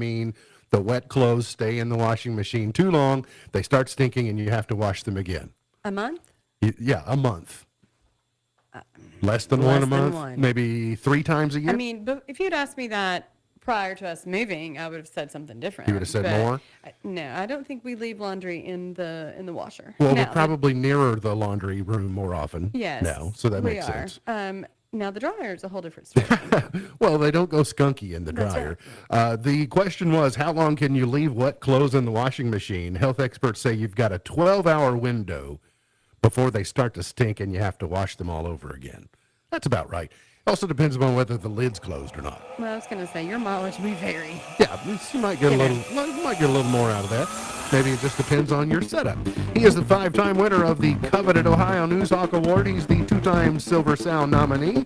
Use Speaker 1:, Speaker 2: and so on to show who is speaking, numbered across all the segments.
Speaker 1: mean the wet clothes stay in the washing machine too long, they start stinking, and you have to wash them again.
Speaker 2: A month?
Speaker 1: Yeah, a month. Less than
Speaker 2: Less
Speaker 1: one a
Speaker 2: than
Speaker 1: month?
Speaker 2: one.
Speaker 1: Maybe 3 times a year?
Speaker 2: I mean, but if you'd asked me that prior to us moving, I would have said something different.
Speaker 1: You would have said
Speaker 2: But
Speaker 1: more?
Speaker 2: No, I don't think we leave laundry in the washer.
Speaker 1: Well,
Speaker 2: Now,
Speaker 1: we're probably nearer the laundry room more often.
Speaker 2: Yes.
Speaker 1: now, so that
Speaker 2: we
Speaker 1: makes
Speaker 2: are.
Speaker 1: sense.
Speaker 2: Now the dryer is a whole different story.
Speaker 1: Well, they don't go skunky in the
Speaker 2: That's
Speaker 1: dryer. The question was, how long can you leave wet clothes in the washing machine? Health experts say you've got a 12-hour window before they start to stink and you have to wash them all over again. That's about right. Also depends upon whether the lid's closed or not.
Speaker 2: Well, I was going to say your mileage may vary.
Speaker 1: Yeah, you might get a little more out of that. Maybe it just depends on your setup. He is the 5-time winner of the coveted Ohio Newshawk Award. He's the 2-time Silver Sound nominee,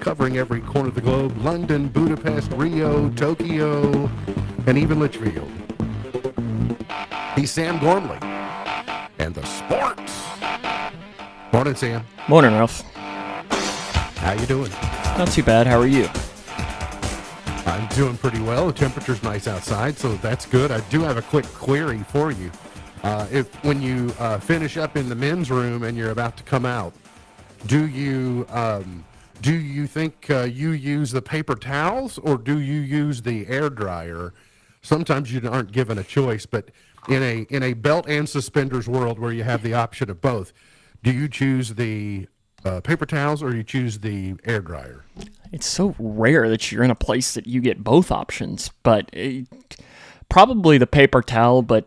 Speaker 1: covering every corner of the globe: London, Budapest, Rio, Tokyo, and even Litchfield. He's Sam Gormley, and the sports. Morning, Sam.
Speaker 3: Morning, Ralph.
Speaker 1: How you doing?
Speaker 3: Not too bad. How are you?
Speaker 1: I'm doing pretty well. The temperature's nice outside, so that's good. I do have a quick query for you. If when you finish up in the men's room and you're about to come out, do you think you use the paper towels or do you use the air dryer? Sometimes you aren't given a choice, but in a belt and suspenders world where you have the option of both, do you choose the paper towels or you choose the air dryer?
Speaker 3: It's so rare that you're in a place that you get both options, but probably the paper towel, but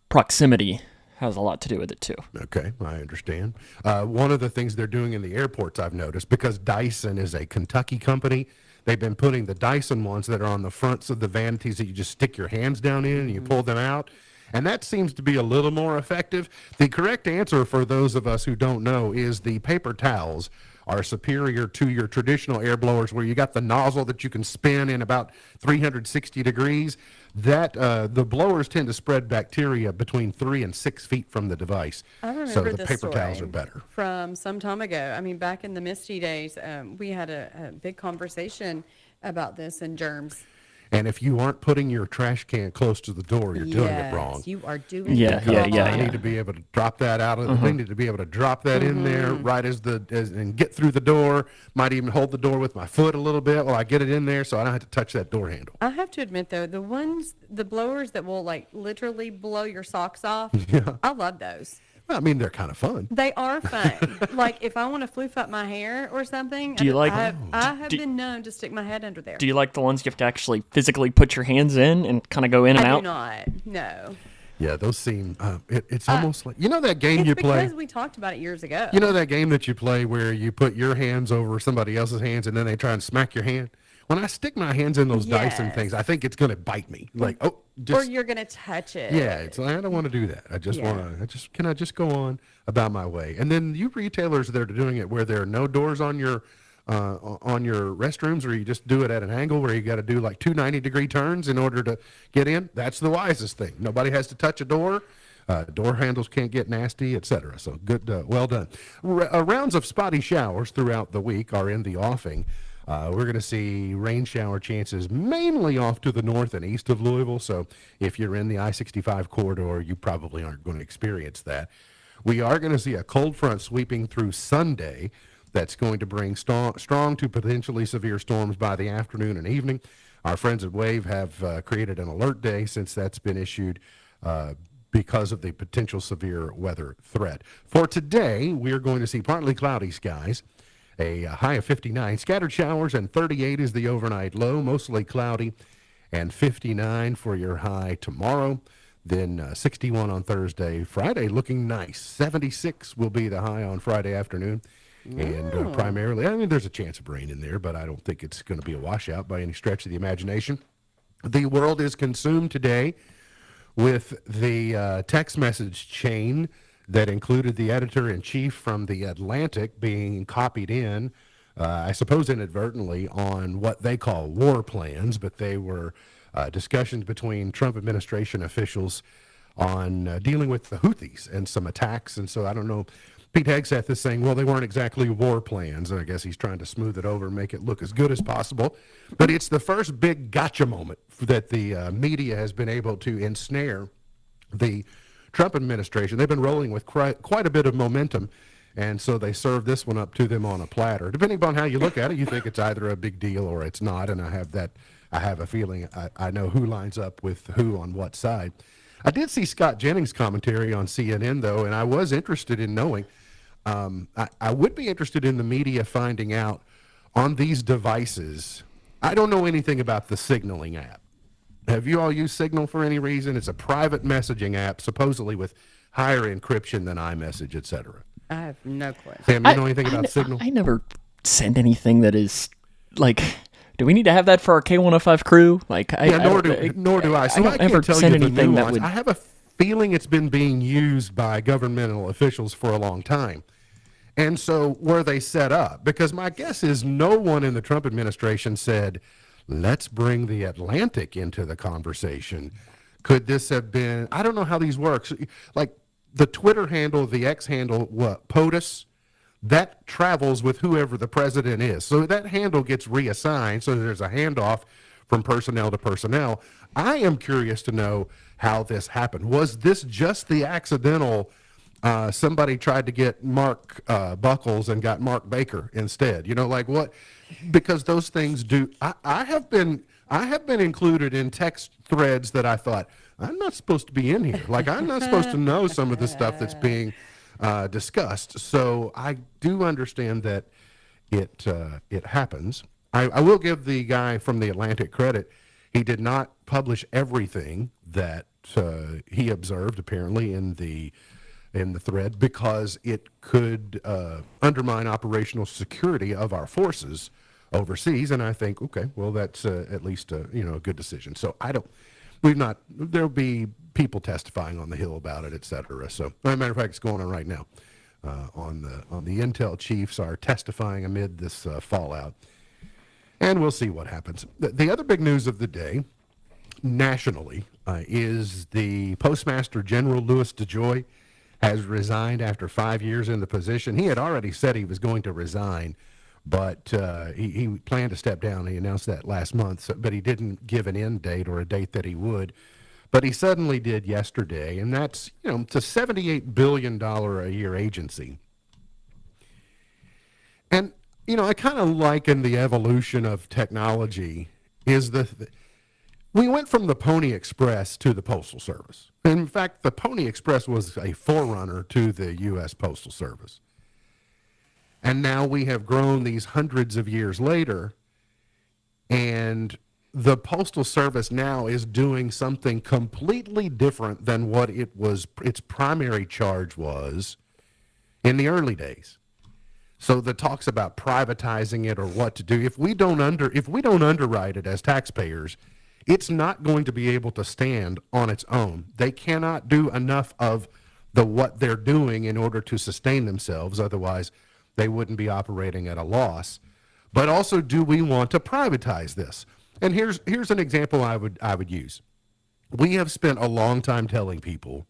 Speaker 3: proximity has a lot to do with it too.
Speaker 1: Okay, I understand. One of the things they're doing in the airports, I've noticed, because Dyson is a Kentucky company, they've been putting the Dyson ones that are on the fronts of the vanities that you just stick your hands down in and you pull them out. And that seems to be a little more effective. The correct answer for those of us who don't know is the paper towels are superior to your traditional air blowers where you got the nozzle that you can spin in about 360 degrees. That the blowers tend to spread bacteria between 3 and 6 feet from the device.
Speaker 2: I remember
Speaker 1: so the
Speaker 2: this
Speaker 1: paper towels
Speaker 2: story
Speaker 1: are better.
Speaker 2: from some time ago. I mean, back in the Misty days, we had a big conversation about this and germs.
Speaker 1: And if you aren't putting your trash can close to the door, you're doing it wrong.
Speaker 2: You are doing
Speaker 3: Yeah,
Speaker 2: it
Speaker 3: yeah,
Speaker 2: wrong.
Speaker 3: yeah,
Speaker 1: I need to be able to drop that out of they need to be able to drop that in there right and get through the door. Might even hold the door with my foot a little bit while I get it in there so I don't have to touch that door handle.
Speaker 2: I have to admit though, the blowers that will like literally blow your socks off, I love those.
Speaker 1: Well, I mean, they're kind of fun.
Speaker 2: They are fun. Like if I want to floof up my hair or something,
Speaker 3: Do you like-
Speaker 2: I have been known to stick my head under there.
Speaker 3: Do you like the ones you have to actually physically put your hands in and kind of go in and
Speaker 2: I
Speaker 3: out?
Speaker 2: do not. No.
Speaker 1: Yeah, those seem, it's almost like, you know that game
Speaker 2: It's
Speaker 1: you play?
Speaker 2: because we talked about it years ago.
Speaker 1: You know that game that you play where you put your hands over somebody else's hands and then they try and smack your hand? When I stick my hands in those Dyson
Speaker 2: Yes.
Speaker 1: things, I think it's going to bite me. Like,
Speaker 2: or
Speaker 1: just,
Speaker 2: you're gonna touch it.
Speaker 1: yeah, it's like, I don't want to do that. I just
Speaker 2: Yeah.
Speaker 1: want to, can I just go on about my way? And then you retailers that are doing it where there are no doors on your restrooms, or you just do it at an angle where you got to do like 2 90-degree turns in order to get in. That's the wisest thing. Nobody has to touch a door. Door handles can't get nasty, etc. So good, well done. Rounds of spotty showers throughout the week are in the offing. We're going to see rain shower chances mainly off to the north and east of Louisville. So if you're in the I-65 corridor, you probably aren't going to experience that. We are going to see a cold front sweeping through Sunday that's going to bring strong to potentially severe storms by the afternoon and evening. Our friends at WAVE have created an alert day since that's been issued because of the potential severe weather threat. For today, we are going to see partly cloudy skies, a high of 59, scattered showers, and 38 is the overnight low, mostly cloudy, and 59 for your high tomorrow. Then 61 on Thursday. Friday looking nice. 76 will be the high on Friday afternoon. And primarily, I mean, there's a chance of rain in there, but I don't think it's going to be a washout by any stretch of the imagination. The world is consumed today with the text message chain that included the editor-in-chief from The Atlantic being copied in, I suppose inadvertently, on what they call war plans, but they were discussions between Trump administration officials on dealing with the Houthis and some attacks. And so I don't know, Pete Hegseth is saying, well, they weren't exactly war plans. And I guess he's trying to smooth it over and make it look as good as possible. But it's the first big gotcha moment that the media has been able to ensnare the Trump administration. They've been rolling with quite a bit of momentum. And so they serve this one up to them on a platter. Depending upon how you look at it, you think it's either a big deal or it's not. And I have a feeling I know who lines up with who on what side. I did see Scott Jennings' commentary on CNN, though, and I was interested in knowing. I would be interested in the media finding out on these devices. I don't know anything about the signaling app. Have you all used Signal for any reason? It's a private messaging app, supposedly with higher encryption than iMessage, etc.
Speaker 2: I have no clue.
Speaker 1: Sam, you know anything about Signal?
Speaker 3: I never send anything that is like. Do we need to have that for our K105 crew? Like,
Speaker 1: Nor do I. So I
Speaker 3: ever
Speaker 1: can't tell
Speaker 3: send
Speaker 1: you the
Speaker 3: anything that
Speaker 1: nuance.
Speaker 3: would.
Speaker 1: I have a feeling it's been being used by governmental officials for a long time. And so were they set up? Because my guess is no one in the Trump administration said, let's bring the Atlantic into the conversation. Could this have been, I don't know how these work. Like the Twitter handle, the X handle, what, POTUS, that travels with whoever the president is. So that handle gets reassigned, so there's a handoff from personnel to personnel. I am curious to know how this happened. Was this just the accidental, somebody tried to get Mark Buckles and got Mark Baker instead? You know, like what? Because those things do. I have been included in text threads that I thought, I'm not supposed to be in here. Like, I'm not supposed to know some of the stuff that's being discussed. So I do understand that it happens. I will give the guy from the Atlantic credit. He did not publish everything that he observed, apparently, in the thread, because it could undermine operational security of our forces overseas. And I think, okay, well, that's at least a good decision. So there'll be people testifying on the Hill about it, et cetera. So, as a matter of fact, it's going on right now. On the intel chiefs are testifying amid this fallout, and we'll see what happens. The other big news of the day, nationally, is the Postmaster General Louis DeJoy has resigned after 5 years in the position. He had already said he was going to resign, but he planned to step down. He announced that last month, but he didn't give an end date or a date that he would. But he suddenly did yesterday, and that's, it's a $78 billion a year agency. And, I kind of liken the evolution of technology is we went from the Pony Express to the Postal Service. In fact, the Pony Express was a forerunner to the U.S. Postal Service. And now we have grown these hundreds of years later, and the Postal Service now is doing something completely different than what its primary charge was in the early days. So the talks about privatizing it or what to do, if we don't underwrite it as taxpayers, it's not going to be able to stand on its own. They cannot do enough of what they're doing in order to sustain themselves. Otherwise, they wouldn't be operating at a loss. But also, do we want to privatize this? And here's an example I would use. We have spent a long time telling people,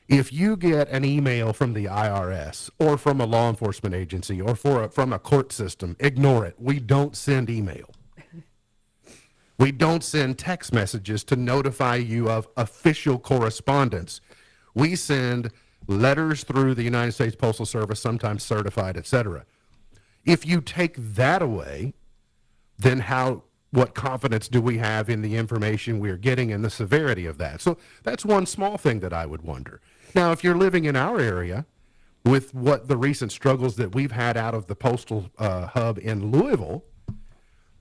Speaker 1: if you get an email from the IRS or from a law enforcement agency or from a court system, ignore it. We don't send email. We don't send text messages to notify you of official correspondence. We send letters through the United States Postal Service, sometimes certified, etc. If you take that away, then what confidence do we have in the information we're getting and the severity of that? So that's one small thing that I would wonder. Now, if you're living in our area with what the recent struggles that we've had out of the postal hub in Louisville,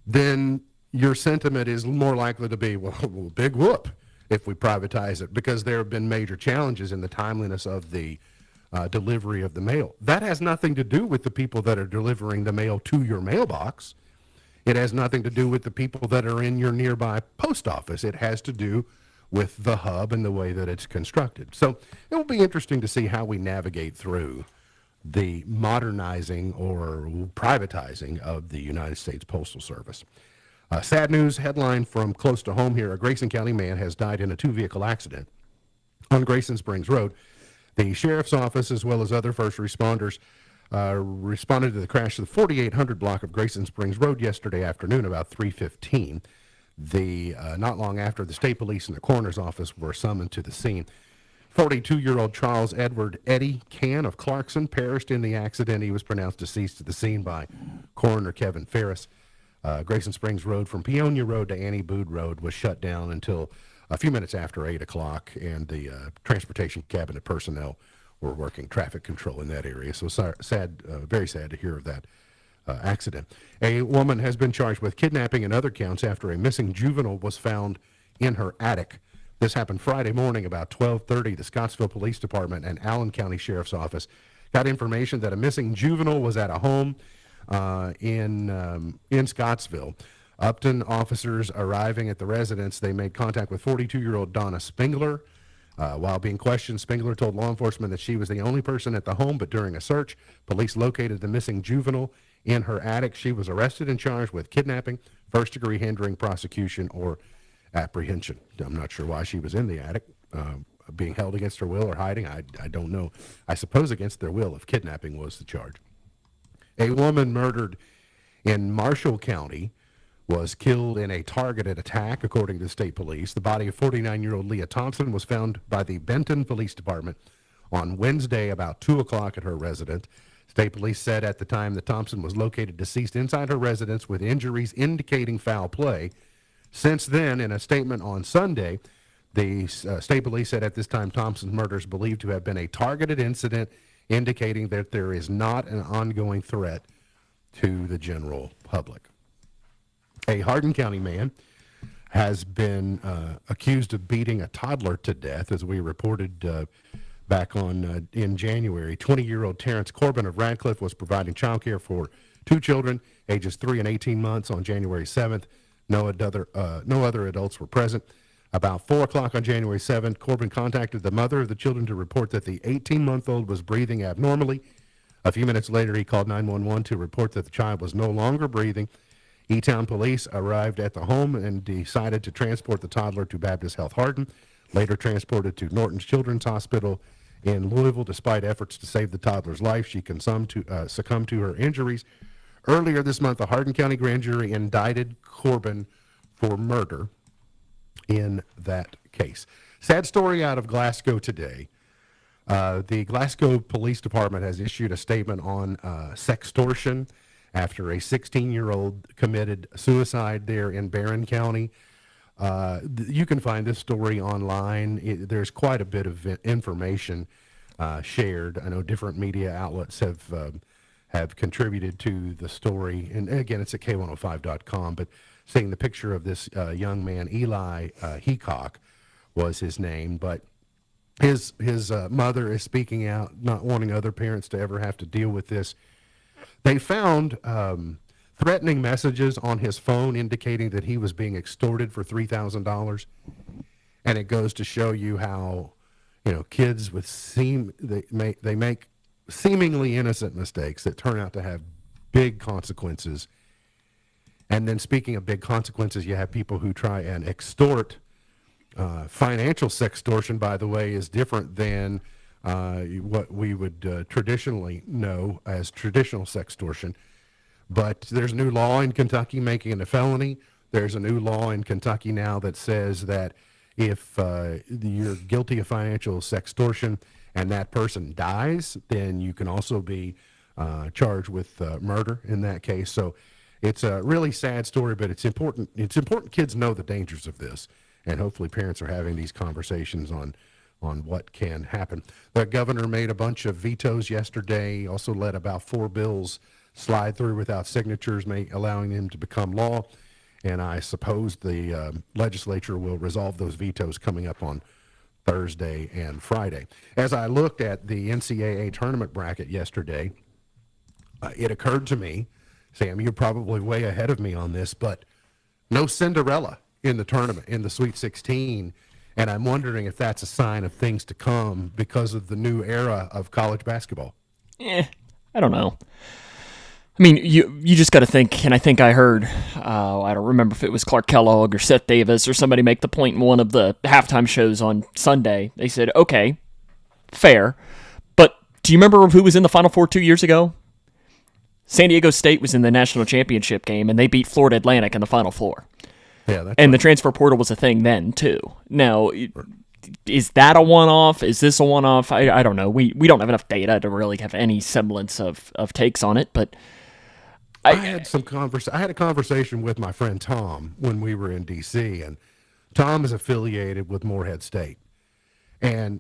Speaker 1: then your sentiment is more likely to be, well, big whoop if we privatize it, because there have been major challenges in the timeliness of the delivery of the mail. That has nothing to do with the people that are delivering the mail to your mailbox. It has nothing to do with the people that are in your nearby post office. It has to do with the hub and the way that it's constructed. So it will be interesting to see how we navigate through the modernizing or privatizing of the United States Postal Service. Sad news headline from close to home here. A Grayson County man has died in a two-vehicle accident on Grayson Springs Road. The sheriff's office, as well as other first responders, responded to the crash of the 4800 block of Grayson Springs Road yesterday afternoon about 3:15. Not long after, the state police and the coroner's office were summoned to the scene. 42-year-old Charles Edward Eddie Can of Clarkson perished in the accident. He was pronounced deceased at the scene by coroner Kevin Ferris. Grayson Springs Road from Peonia Road to Annie Bood Road was shut down until a few minutes after 8 o'clock, and the transportation cabinet personnel were working traffic control in that area. So sad, very sad to hear of that accident. A woman has been charged with kidnapping and other counts after a missing juvenile was found in her attic. This happened Friday morning about 12:30. The Scottsville Police Department and Allen County Sheriff's Office got information that a missing juvenile was at a home in Scottsville. Upton officers arriving at the residence, they made contact with 42-year-old Donna Spengler. While being questioned, Spengler told law enforcement that she was the only person at the home, but during a search, police located the missing juvenile in her attic. She was arrested and charged with kidnapping, first-degree hindering prosecution, or apprehension. I'm not sure why she was in the attic, being held against her will or hiding. I don't know. I suppose against their will if kidnapping was the charge. A woman murdered in Marshall County was killed in a targeted attack, according to the state police. The body of 49-year-old Leah Thompson was found by the Benton Police Department on Wednesday about 2 o'clock at her residence. State police said at the time that Thompson was located deceased inside her residence with injuries indicating foul play. Since then, in a statement on Sunday, the state police said at this time Thompson's murder is believed to have been a targeted incident, indicating that there is not an ongoing threat to the general public. A Hardin County man has been accused of beating a toddler to death, as we reported back on in January. 20-year-old Terrence Corbin of Radcliffe was providing child care for two children, ages 3 and 18 months, on January 7th. No other adults were present. About 4 o'clock on January 7th, Corbin contacted the mother of the children to report that the 18-month-old was breathing abnormally. A few minutes later, he called 911 to report that the child was no longer breathing. E-Town police arrived at the home and decided to transport the toddler to Baptist Health Hardin, later transported to Norton's Children's Hospital in Louisville. Despite efforts to save the toddler's life, she succumbed to her injuries. Earlier this month, the Hardin County grand jury indicted Corbin for murder in that case. Sad story out of Glasgow today. The Glasgow Police Department has issued a statement on sextortion after a 16-year-old committed suicide there in Barron County. You can find this story online. There's quite a bit of information shared. I know different media outlets have contributed to the story. And again, it's at K105.com. But seeing the picture of this young man, Eli Heacock was his name. But his mother is speaking out, not wanting other parents to ever have to deal with this. They found threatening messages on his phone indicating that he was being extorted for $3,000. And it goes to show you how, kids they make seemingly innocent mistakes that turn out to have big consequences. And then speaking of big consequences, you have people who try and extort. Financial sextortion, by the way, is different than what we would traditionally know as traditional sextortion. But there's a new law in Kentucky making it a felony. There's a new law in Kentucky now that says that if you're guilty of financial sextortion and that person dies, then you can also be charged with murder in that case. So it's a really sad story, but it's important. It's important kids know the dangers of this, and hopefully parents are having these conversations on what can happen. The governor made a bunch of vetoes yesterday, also let about 4 bills slide through without signatures, allowing them to become law. And I suppose the legislature will resolve those vetoes coming up on Thursday and Friday. As I looked at the NCAA tournament bracket yesterday, it occurred to me, Sam, you're probably way ahead of me on this, but no Cinderella in the tournament, in the Sweet 16. And I'm wondering if that's a sign of things to come because of the new era of college basketball.
Speaker 3: I don't know. I mean, you just got to think, and I think I heard, I don't remember if it was Clark Kellogg or Seth Davis or somebody make the point in one of the halftime shows on Sunday. They said, okay, fair. But do you remember who was in the Final Four 2 years ago? San Diego State was in the national championship game, and they beat Florida Atlantic in the Final Four.
Speaker 1: Yeah, that's
Speaker 3: And
Speaker 1: right.
Speaker 3: the transfer portal was a thing then, too. Now, is that a one-off? Is this a one-off? I don't know. We don't have enough data to really have any semblance of takes on it, but
Speaker 1: I had a conversation with my friend Tom when we were in D.C., and Tom is affiliated with Morehead State, and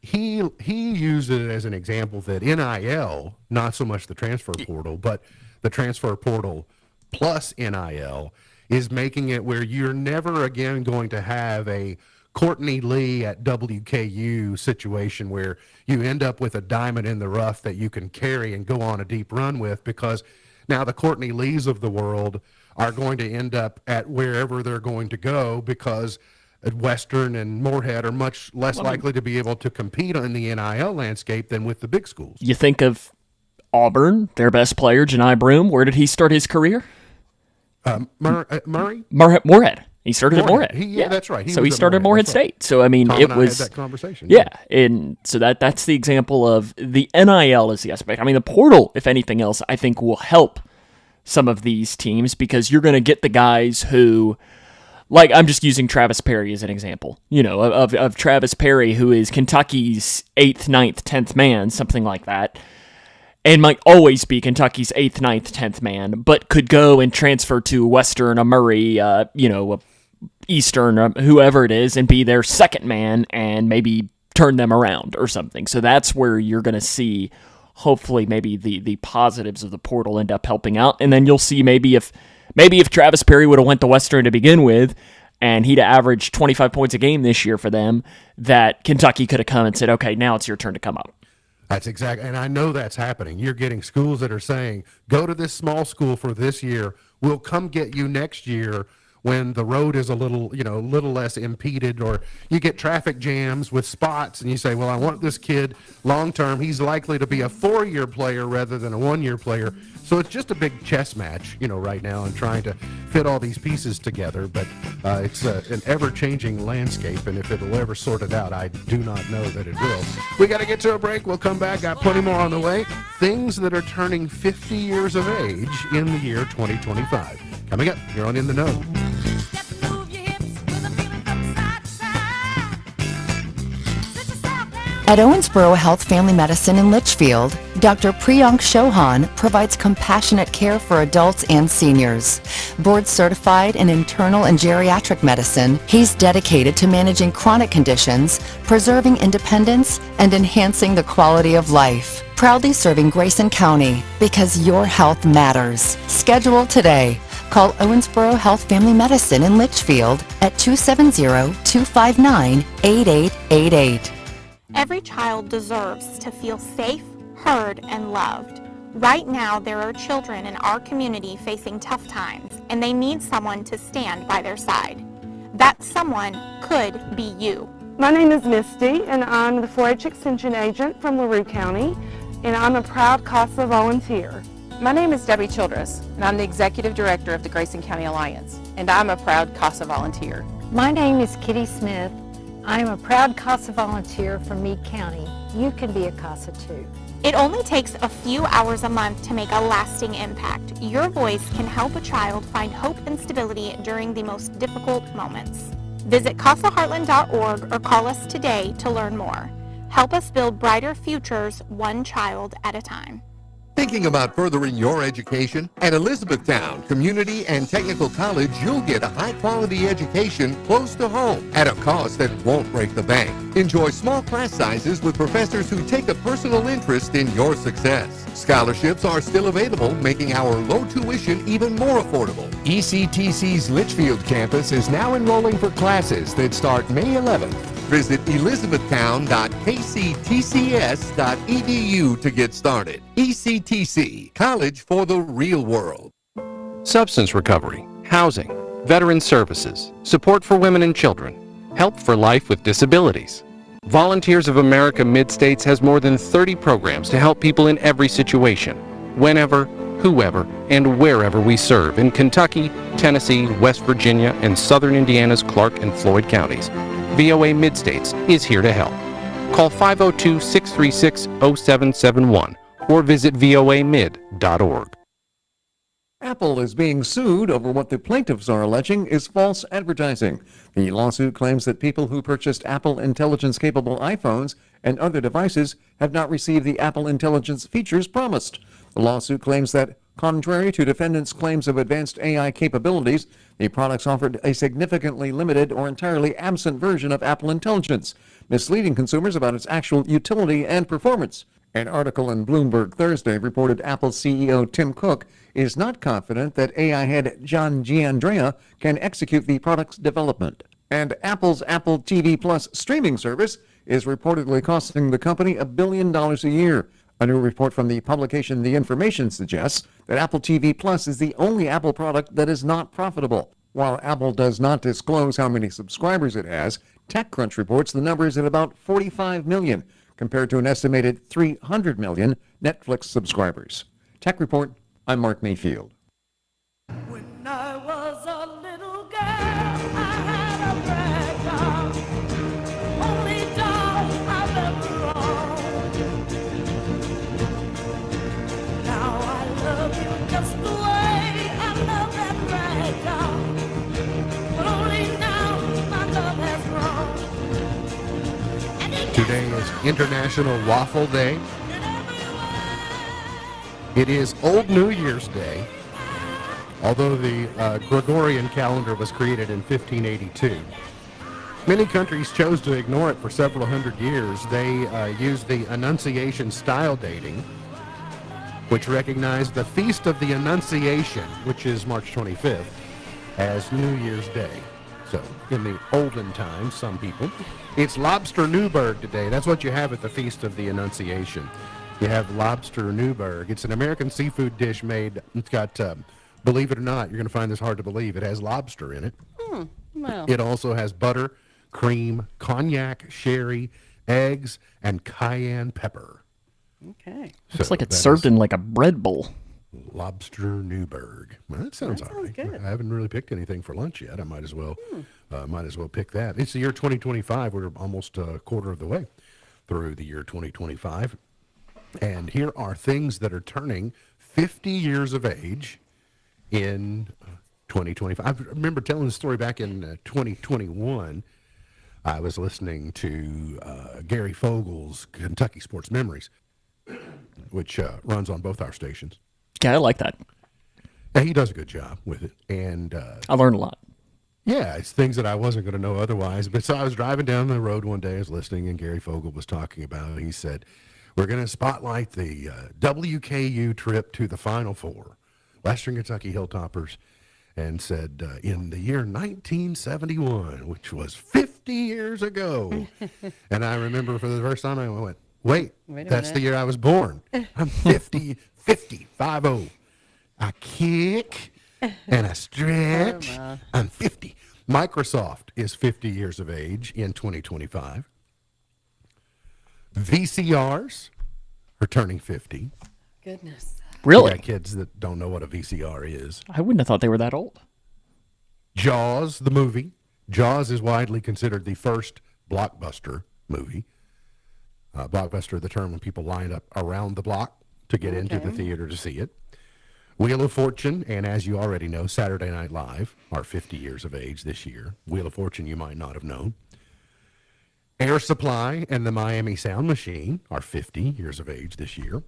Speaker 1: he used it as an example that NIL, not so much the transfer portal, but the transfer portal plus NIL, is making it where you're never again going to have a Courtney Lee at WKU situation where you end up with a diamond in the rough that you can carry and go on a deep run with, because now the Courtney Lees of the world are going to end up at wherever they're going to go, because Western and Morehead are much less likely to be able to compete on the NIL landscape than with the big schools.
Speaker 3: you think of Auburn, their best player, Janai Broom. Where did he start his career?
Speaker 1: Murray?
Speaker 3: Morehead. He started at Morehead.
Speaker 1: Yeah, that's right.
Speaker 3: So he
Speaker 1: was at
Speaker 3: started at Morehead
Speaker 1: That's right.
Speaker 3: State. So I mean,
Speaker 1: Tom
Speaker 3: it
Speaker 1: and I
Speaker 3: was
Speaker 1: had that conversation.
Speaker 3: yeah, and so that's the example of the NIL is the aspect. I mean, the portal, if anything else, I think will help some of these teams, because you're going to get the guys who, like, I'm just using Travis Perry as an example, of Travis Perry, who is Kentucky's 8th, 9th, 10th man, something like that, and might always be Kentucky's 8th, 9th, 10th man, but could go and transfer to Western, a Murray, a Eastern, whoever it is, and be their second man and maybe turn them around or something. So that's where you're going to see, hopefully, maybe the positives of the portal end up helping out. And then you'll see maybe if Travis Perry would have went to Western to begin with, and he'd averaged 25 points a game this year for them, that Kentucky could have come and said, okay, now it's your turn to come up.
Speaker 1: That's exactly, and I know that's happening. You're getting schools that are saying, go to this small school for this year. We'll come get you next year when the road is a little less impeded, or you get traffic jams with spots, and you say, well, I want this kid long term. He's likely to be a 4-year player rather than a 1-year player. So it's just a big chess match, right now, and trying to fit all these pieces together. But it's an ever-changing landscape, and if it'll ever sort it out, I do not know that it will. We got to get to a break. We'll come back. Got plenty more on the way. Things that are turning 50 years of age in the year 2025. Coming up, you're on In the Know.
Speaker 4: At Owensboro Health Family Medicine in Litchfield, Dr. Priyank Chauhan provides compassionate care for adults and seniors. Board certified in internal and geriatric medicine, he's dedicated to managing chronic conditions, preserving independence, and enhancing the quality of life. Proudly serving Grayson County, because your health matters. Schedule today. Call Owensboro Health Family Medicine in Litchfield at 270-259-8888.
Speaker 5: Every child deserves to feel safe, heard, and loved. Right now, there are children in our community facing tough times, and they need someone to stand by their side. That someone could be you.
Speaker 6: My name is Misty, and I'm the 4-H Extension Agent from LaRue County, and I'm a proud CASA volunteer.
Speaker 7: My name is Debbie Childress, and I'm the Executive Director of the Grayson County Alliance, and I'm a proud CASA volunteer.
Speaker 8: My name is Kitty Smith. I am a proud CASA volunteer from Meade County. You can be a CASA too.
Speaker 5: It only takes a few hours a month to make a lasting impact. Your voice can help a child find hope and stability during the most difficult moments. Visit CASAHeartland.org or call us today to learn more. Help us build brighter futures, one child at a time.
Speaker 9: Thinking about furthering your education? At Elizabethtown Community and Technical College, you'll get a high-quality education close to home at a cost that won't break the bank. Enjoy small class sizes with professors who take a personal interest in your success. Scholarships are still available, making our low tuition even more affordable.
Speaker 10: ECTC's Litchfield campus is now enrolling for classes that start May 11th.
Speaker 9: Visit elizabethtown.kctcs.edu to get started. ECTC, College for the Real World.
Speaker 10: Substance recovery, housing, veteran services, support for women and children, help for life with disabilities. Volunteers of America Mid-States has more than 30 programs to help people in every situation, whenever, whoever, and wherever we serve in Kentucky, Tennessee, West Virginia, and southern Indiana's Clark and Floyd counties. VOA Mid-States is here to help. Call 502-636-0771 or visit voamid.org.
Speaker 11: Apple is being sued over what the plaintiffs are alleging is false advertising. The lawsuit claims that people who purchased Apple Intelligence-capable iPhones and other devices have not received the Apple Intelligence features promised. The lawsuit claims that, contrary to defendants' claims of advanced AI capabilities, the products offered a significantly limited or entirely absent version of Apple Intelligence, misleading consumers about its actual utility and performance. An article in Bloomberg Thursday reported Apple CEO Tim Cook is not confident that AI head John Giandrea can execute the product's development. And Apple's Apple TV Plus streaming service is reportedly costing the company $1 billion a year. A new report from the publication The Information suggests that Apple TV Plus is the only Apple product that is not profitable. While Apple does not disclose how many subscribers it has, TechCrunch reports the number is at about 45 million, compared to an estimated 300 million Netflix subscribers. Tech Report, I'm Mark Mayfield.
Speaker 12: When I was a little girl, I had a rag doll, only doll I've ever owned. Now I love you just the way I love that rag doll, but only now my love has grown. And it
Speaker 1: Today is International Waffle Day. It is Old New Year's Day, although the Gregorian calendar was created in 1582. Many countries chose to ignore it for several hundred years. They used the Annunciation style dating, which recognized the Feast of the Annunciation, which is March 25th, as New Year's Day. So, in the olden times, some people, it's Lobster Newburg today. That's what you have at the Feast of the Annunciation. You have Lobster Newburg. It's an American seafood dish made, it's got, believe it or not, you're going to find this hard to believe, it has lobster in it.
Speaker 2: Well,
Speaker 1: It also has butter, cream, cognac, sherry, eggs, and cayenne pepper.
Speaker 2: okay.
Speaker 3: Looks like it's
Speaker 1: that
Speaker 3: served
Speaker 1: is
Speaker 3: in like a bread bowl.
Speaker 1: Lobster Newburg. Well, that sounds all right.
Speaker 2: good.
Speaker 1: I haven't really picked anything for lunch yet. I might as well pick that. It's the year 2025. We're almost a quarter of the way through the year 2025. And here are things that are turning 50 years of age in 2025. I remember telling the story back in 2021. I was listening to Gary Fogel's Kentucky Sports Memories, which runs on both our stations.
Speaker 3: Yeah, I like that.
Speaker 1: Yeah, he does a good job with it. And
Speaker 3: I learned a lot.
Speaker 1: yeah, it's things that I wasn't going to know otherwise. But so I was driving down the road one day, I was listening, and Gary Fogel was talking about it. He said, we're going to spotlight the WKU trip to the Final Four, Western Kentucky Hilltoppers, and said in the year 1971, which was 50 years ago. And I remember for the first time I went, wait
Speaker 2: a
Speaker 1: that's
Speaker 2: minute.
Speaker 1: the year I was born. I'm 50, 50, 50. I kick and I stretch.
Speaker 2: Oh, my.
Speaker 1: I'm 50. Microsoft is 50 years of age in 2025. VCRs are turning 50.
Speaker 2: Goodness.
Speaker 3: Really?
Speaker 1: You got kids that don't know what a VCR is.
Speaker 3: I wouldn't have thought they were that old.
Speaker 1: Jaws, the movie. Jaws is widely considered the first blockbuster movie. Blockbuster, the term when people line up around the block to get into the theater to see it. Wheel of Fortune, and as you already know, Saturday Night Live are 50 years of age this year. Wheel of Fortune you might not have known. Air Supply and the Miami Sound Machine are 50 years of age this year.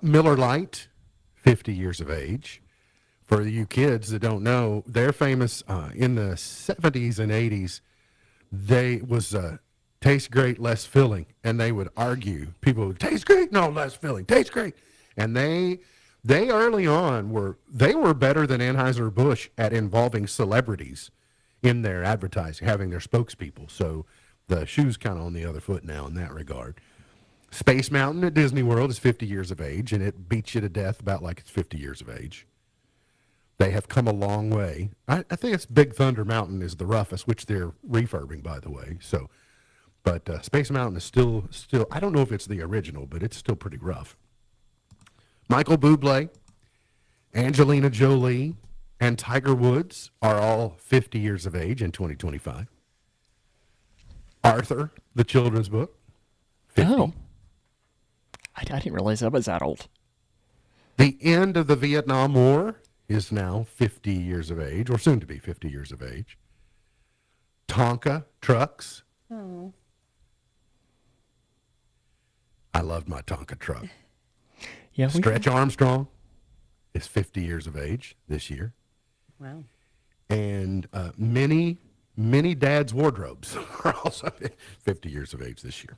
Speaker 1: Miller Lite, 50 years of age. For you kids that don't know, they're famous in the 70s and 80s. They was taste great, less filling, and they would argue. People would taste great, no, less filling, taste great. And they early on were better than Anheuser-Busch at involving celebrities in their advertising, having their spokespeople. So the shoe's kind of on the other foot now in that regard. Space Mountain at Disney World is 50 years of age, and it beats you to death about like it's 50 years of age. They have come a long way. I think it's Big Thunder Mountain is the roughest, which they're refurbing, by the way. So, but Space Mountain is still, I don't know if it's the original, but it's still pretty rough. Michael Bublé, Angelina Jolie, and Tiger Woods are all 50 years of age in 2025. Arthur, the children's book. 50.
Speaker 3: Oh. I didn't realize that was that old.
Speaker 1: The End of the Vietnam War is now 50 years of age, or soon to be 50 years of age. Tonka trucks.
Speaker 2: Oh.
Speaker 1: I loved my Tonka truck.
Speaker 3: Yeah,
Speaker 1: Stretch Armstrong is 50 years of age this year.
Speaker 2: Wow.
Speaker 1: And many dads' wardrobes are also 50 years of age this year.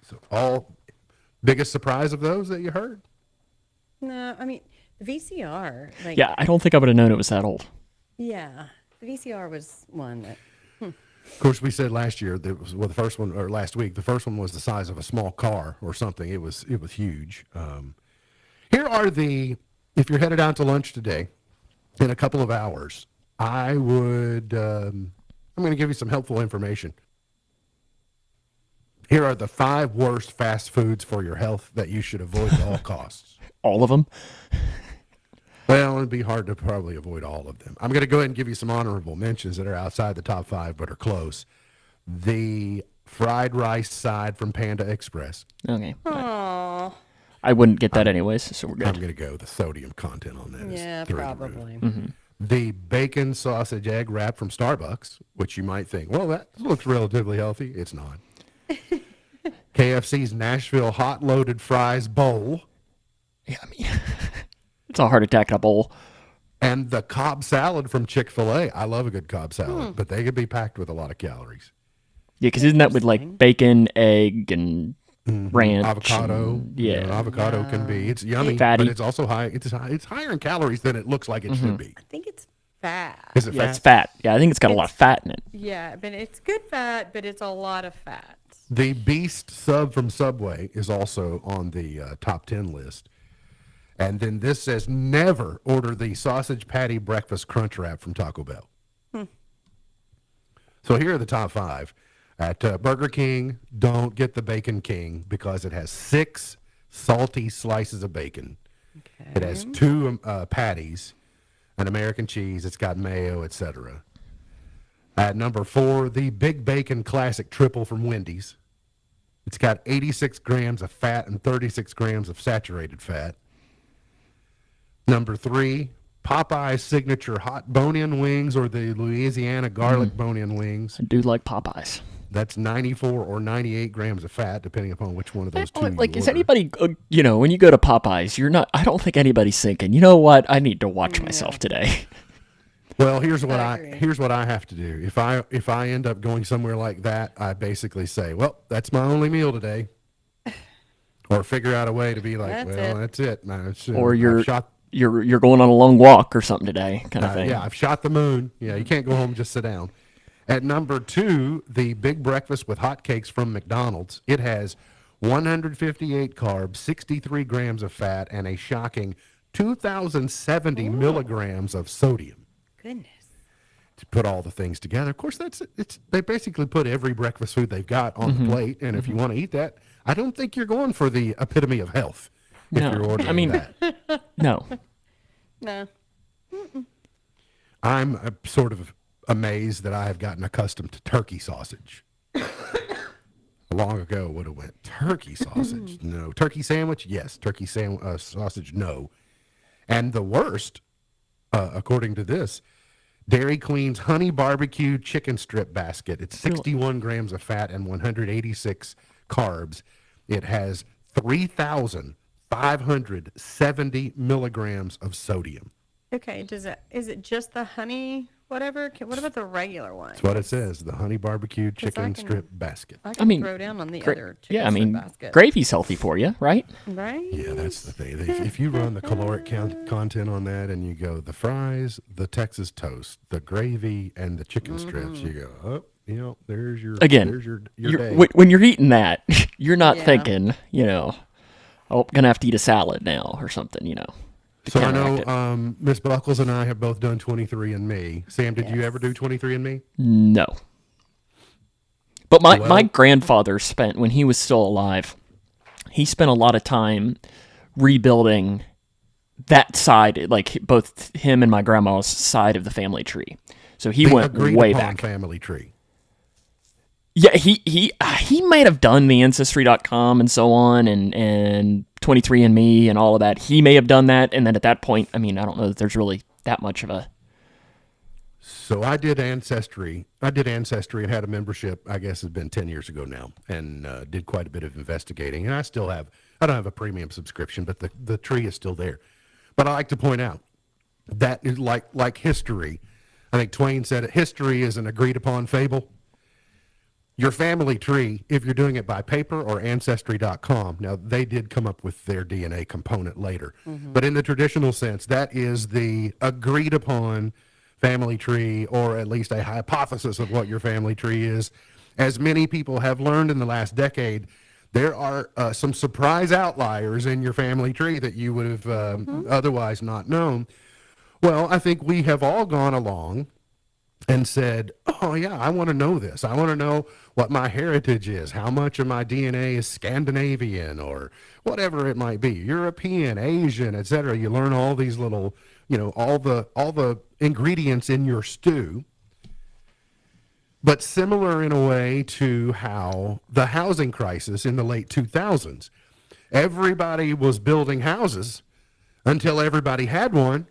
Speaker 1: So all biggest surprise of those that you heard?
Speaker 2: No, I mean, the VCR. Like,
Speaker 3: Yeah, I don't think I would have known it was that old.
Speaker 2: Yeah. The VCR was one that.
Speaker 1: Of course, we said last year that was the first one, or last week, the first one was the size of a small car or something. It was huge. Here are if you're headed out to lunch today, in a couple of hours, I would, I'm going to give you some helpful information. Here are the 5 worst fast foods for your health that you should avoid at all costs.
Speaker 3: All of them?
Speaker 1: Well, it'd be hard to probably avoid all of them. I'm going to go ahead and give you some honorable mentions that are outside the top 5 but are close. The fried rice side from Panda Express.
Speaker 3: Okay.
Speaker 2: Aww.
Speaker 3: I wouldn't get that anyways, so we're good.
Speaker 1: I'm going to go. The sodium content on that is
Speaker 2: Yeah,
Speaker 1: through the
Speaker 2: probably.
Speaker 1: roof. The bacon sausage egg wrap from Starbucks, which you might think, well, that looks relatively healthy. It's not. KFC's Nashville hot loaded fries bowl.
Speaker 3: Yeah, I mean, it's a heart attack in a bowl.
Speaker 1: And the Cobb salad from Chick-fil-A. I love a good Cobb salad, but they could be packed with a lot of calories.
Speaker 3: Yeah, because isn't that with like bacon, egg, and ranch?
Speaker 1: Avocado.
Speaker 3: And, yeah.
Speaker 1: Avocado can be. It's yummy,
Speaker 3: Fatty.
Speaker 1: but it's also high. It's higher in calories than it looks like it should be.
Speaker 2: I think it's fat.
Speaker 1: Is it
Speaker 3: Yeah,
Speaker 1: fat?
Speaker 3: it's fat. Yeah, I think it's got a lot of fat in it.
Speaker 2: Yeah, but it's good fat, but it's a lot of fat.
Speaker 1: The Beast sub from Subway is also on the top 10 list. And then this says never order the sausage patty breakfast crunch wrap from Taco Bell. So here are the top 5. At Burger King, don't get the Bacon King because it has 6 salty slices of bacon.
Speaker 2: Okay.
Speaker 1: It has 2 patties, an American cheese, it's got mayo, etc. At number 4, the Big Bacon Classic Triple from Wendy's. It's got 86 grams of fat and 36 grams of saturated fat. Number 3, Popeye's Signature Hot Bone-In Wings or the Louisiana Garlic Bone-In Wings.
Speaker 3: I do like Popeyes.
Speaker 1: That's 94 or 98 grams of fat, depending upon which one of those two
Speaker 3: Like,
Speaker 1: you
Speaker 3: is
Speaker 1: order.
Speaker 3: anybody, when you go to Popeyes, I don't think anybody's thinking, you know what, I need to watch myself today.
Speaker 1: Well, here's what
Speaker 2: agree.
Speaker 1: here's what I have to do. If I end up going somewhere like that, I basically say, well, that's my only meal today, or figure out a way to be like, that's it, man.
Speaker 3: Or
Speaker 1: I've shot,
Speaker 3: you're going on a long walk or something today, kind of thing.
Speaker 1: yeah, I've shot the moon. Yeah, you can't go home and just sit down. At number 2, the Big Breakfast with Hotcakes from McDonald's. It has 158 carbs, 63 grams of fat, and a shocking 2,070 milligrams of sodium.
Speaker 2: Goodness.
Speaker 1: To put all the things together. Of course, they basically put every breakfast food they've got on the plate, and if you want to eat that, I don't think you're going for the epitome of health if
Speaker 3: No.
Speaker 1: you're ordering
Speaker 3: I mean,
Speaker 1: that.
Speaker 3: No.
Speaker 2: No.
Speaker 1: I'm sort of amazed that I have gotten accustomed to turkey sausage. Long ago would have went turkey sausage, no. Turkey sandwich, yes. Turkey sausage, no. And the worst, according to this, Dairy Queen's Honey Barbecue Chicken Strip Basket. It's 61 grams of fat and 186 carbs. It has 3,570 milligrams of sodium.
Speaker 2: Okay, is it just the honey whatever? What about the regular one?
Speaker 1: That's what it says, the Honey Barbecue Chicken Strip Basket.
Speaker 2: I can throw down on the other chicken strip basket.
Speaker 3: Gravy's healthy for you, right?
Speaker 2: Right?
Speaker 1: Yeah, that's the thing. If you run the caloric content on that and you go the fries, the Texas toast, the gravy, and the chicken strips, you go, oh, there's your
Speaker 3: Again,
Speaker 1: there's your day.
Speaker 3: when you're eating that, you're not
Speaker 2: Yeah.
Speaker 3: thinking, oh, gonna have to eat a salad now or something, to
Speaker 1: So I
Speaker 3: counteract
Speaker 1: know Miss Buckles and I have both done 23andMe. Sam, did you ever do 23andMe?
Speaker 3: No. But my
Speaker 1: Well-
Speaker 3: grandfather spent, when he was still alive, he spent a lot of time rebuilding that side, like both him and my grandma's side of the family tree. So he
Speaker 1: The
Speaker 3: went
Speaker 1: agreed
Speaker 3: way
Speaker 1: upon
Speaker 3: back.
Speaker 1: family tree.
Speaker 3: Yeah, he might have done the Ancestry.com and so on, and 23andMe and all of that. He may have done that, and then at that point, I mean, I don't know that there's really that much of a...
Speaker 1: So I did Ancestry. and had a membership, I guess it's been 10 years ago now, and did quite a bit of investigating. And I don't have a premium subscription, but the tree is still there. But I like to point out that is like history. I think Twain said it, history is an agreed upon fable. Your family tree, if you're doing it by paper or Ancestry.com, now they did come up with their DNA component later. But in the traditional sense, that is the agreed upon family tree, or at least a hypothesis of what your family tree is. As many people have learned in the last decade, there are some surprise outliers in your family tree that you would have otherwise not known. Well, I think we have all gone along and said, oh yeah, I want to know this. I want to know what my heritage is, how much of my DNA is Scandinavian or whatever it might be, European, Asian, etc. You learn all these little, all the ingredients in your stew. But similar in a way to how the housing crisis in the late 2000s, everybody was building houses until everybody had one.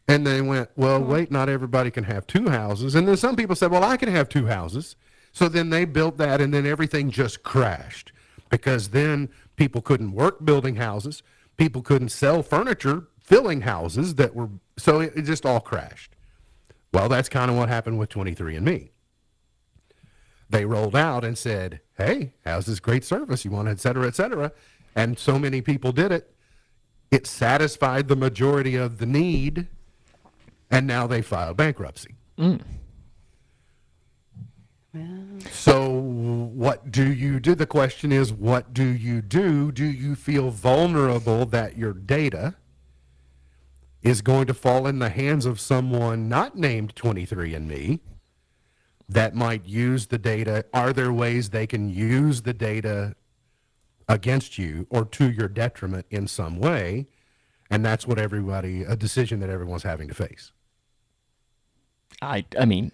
Speaker 1: And they went, well, wait, not everybody can have two houses. And then some people said, well, I can have two houses. So then they built that, and then everything just crashed, because then people couldn't work building houses. People couldn't sell furniture filling houses so it just all crashed. Well, that's kind of what happened with 23andMe. They rolled out and said, hey, how's this great service? You want, et cetera, et cetera. And so many people did it. It satisfied the majority of the need. And now they filed bankruptcy. So what do you do? The question is, what do you do? Do you feel vulnerable that your data is going to fall in the hands of someone not named 23andMe that might use the data? Are there ways they can use the data against you or to your detriment in some way? And that's what a decision that everyone's having to face.
Speaker 3: I mean,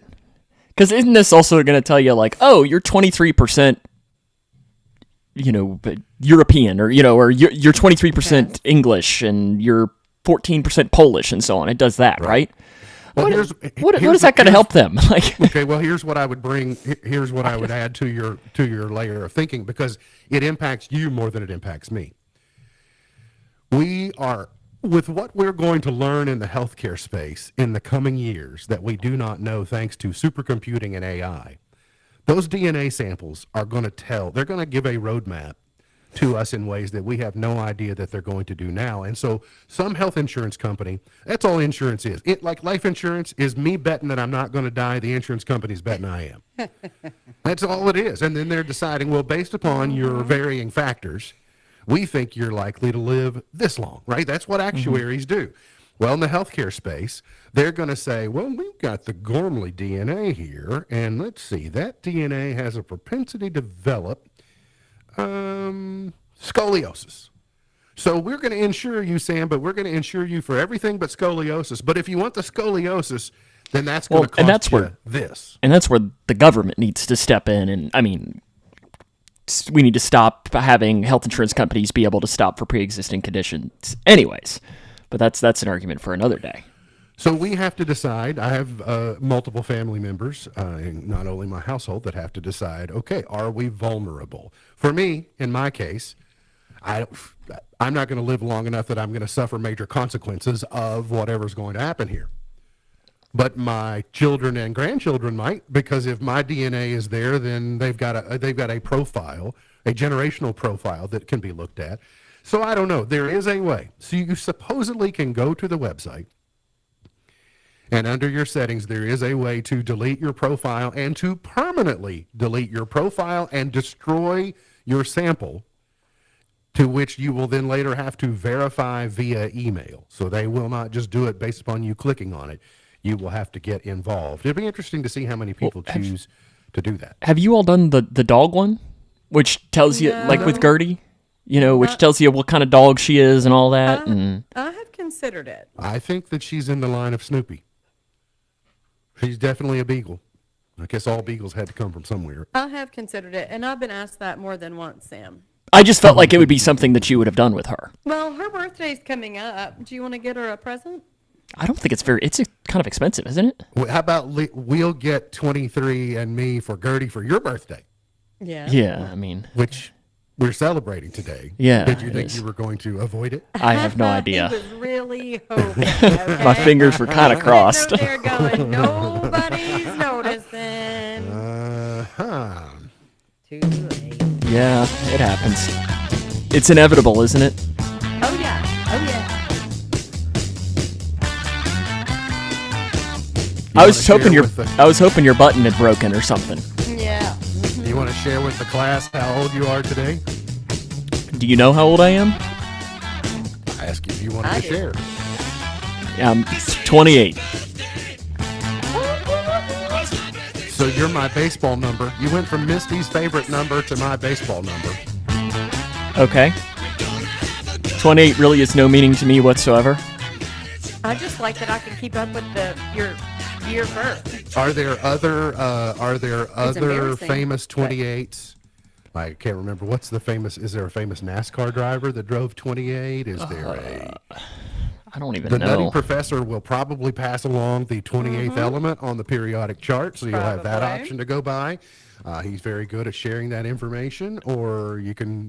Speaker 3: because isn't this also going to tell you, like, oh, you're 23%, European, or you're 23% English, and you're 14% Polish, and so on. It does that, right?
Speaker 1: Well,
Speaker 3: what is that going to help them?
Speaker 1: Okay, well, here's what I would bring. Here's what I would add to your layer of thinking, because it impacts you more than it impacts me. We are, with what we're going to learn in the healthcare space in the coming years that we do not know thanks to supercomputing and AI, those DNA samples are going to they're going to give a roadmap to us in ways that we have no idea that they're going to do now. And so some health insurance company, that's all insurance is. Like life insurance is me betting that I'm not going to die. The insurance company's betting I am. That's all it is. And then they're deciding, well, based upon your varying factors, we think you're likely to live this long, right? That's what actuaries do. Well, in the healthcare space, they're going to say, well, we've got the Gormley DNA here, and let's see, that DNA has a propensity to develop scoliosis. So we're going to insure you, Sam, but we're going to insure you for everything but scoliosis. But if you want the scoliosis, then that's going to cost you this.
Speaker 3: And that's where the government needs to step in. And, I mean, we need to stop having health insurance companies be able to stop for pre-existing conditions anyways. But that's an argument for another day.
Speaker 1: So we have to decide. I have multiple family members, not only my household, that have to decide, okay, are we vulnerable? For me, in my case, I'm not going to live long enough that I'm going to suffer major consequences of whatever's going to happen here. But my children and grandchildren might, because if my DNA is there, then they've got a profile, a generational profile that can be looked at. So I don't know. There is a way. So you supposedly can go to the website, and under your settings, there is a way to delete your profile and to permanently delete your profile and destroy your sample, to which you will then later have to verify via email. So they will not just do it based upon you clicking on it. You will have to get involved. It'll be interesting to see how many people choose to do that.
Speaker 3: Have you all done the dog one, which tells you, like with Gertie, which tells you what kind of dog she is and all that?
Speaker 2: I have considered it.
Speaker 1: I think that she's in the line of Snoopy. She's definitely a beagle. I guess all beagles had to come from somewhere.
Speaker 2: I have considered it, and I've been asked that more than once, Sam.
Speaker 3: I just felt like it would be something that you would have done with her.
Speaker 2: Well, her birthday's coming up. Do you want to get her a present?
Speaker 3: I don't think it's kind of expensive, isn't it?
Speaker 1: How about we'll get 23andMe for Gertie for your birthday,
Speaker 2: Yeah.
Speaker 3: Yeah, I mean,
Speaker 1: which we're celebrating today.
Speaker 3: Yeah,
Speaker 1: Did you
Speaker 3: it
Speaker 1: think
Speaker 3: is.
Speaker 1: you were going to avoid it?
Speaker 3: I have no idea.
Speaker 2: He was really hoping. Okay?
Speaker 3: My fingers were kind of crossed.
Speaker 2: They're going, nobody's noticing.
Speaker 1: Huh.
Speaker 2: Too late.
Speaker 3: Yeah, it happens. It's inevitable, isn't it?
Speaker 2: Oh, yeah. Oh, yeah.
Speaker 3: I was hoping
Speaker 1: share
Speaker 3: your
Speaker 1: with the-
Speaker 3: I was hoping your button had broken or something.
Speaker 2: Yeah.
Speaker 1: You want to share with the class how old you are today?
Speaker 3: Do you know how old I am?
Speaker 1: I asked you if you wanted
Speaker 2: I
Speaker 1: to
Speaker 2: do.
Speaker 1: share.
Speaker 3: Yeah, I'm 28.
Speaker 1: So you're my baseball number. You went from Misty's favorite number to my baseball number.
Speaker 3: Okay. 28 really is no meaning to me whatsoever.
Speaker 2: I just like that I can keep up with your year of birth.
Speaker 1: Are there other
Speaker 2: embarrassing,
Speaker 1: famous
Speaker 2: but-
Speaker 1: 28s? I can't remember. What's the famous? Is there a famous NASCAR driver that drove 28? Is there a?
Speaker 3: I don't even
Speaker 1: The
Speaker 3: know.
Speaker 1: Nutty Professor will probably pass along the 28th element on the periodic chart, so you'll have that
Speaker 2: Probably.
Speaker 1: option to go by. He's very good at sharing that information, or you can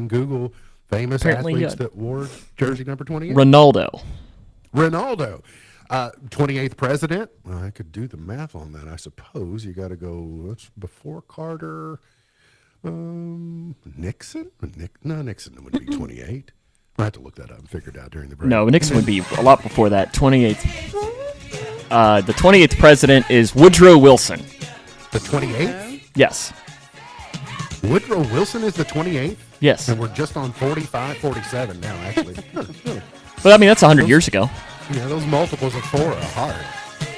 Speaker 1: Google famous
Speaker 3: Apparently,
Speaker 1: athletes that wore jersey number 28.
Speaker 3: Ronaldo.
Speaker 1: Ronaldo, 28th president. Well, I could do the math on that. I suppose you got to go. That's before Carter. Nixon? Nixon would be 28. I have to look that up and figure it out during the break.
Speaker 3: No, Nixon would be a lot before that. 28th. The 28th president is Woodrow Wilson.
Speaker 1: The 28th?
Speaker 3: Yes.
Speaker 1: Woodrow Wilson is the 28th?
Speaker 3: Yes.
Speaker 1: And we're just on 45, 47 now, actually.
Speaker 3: But I mean, that's 100 years ago.
Speaker 1: Yeah, those multiples of 4 are hard.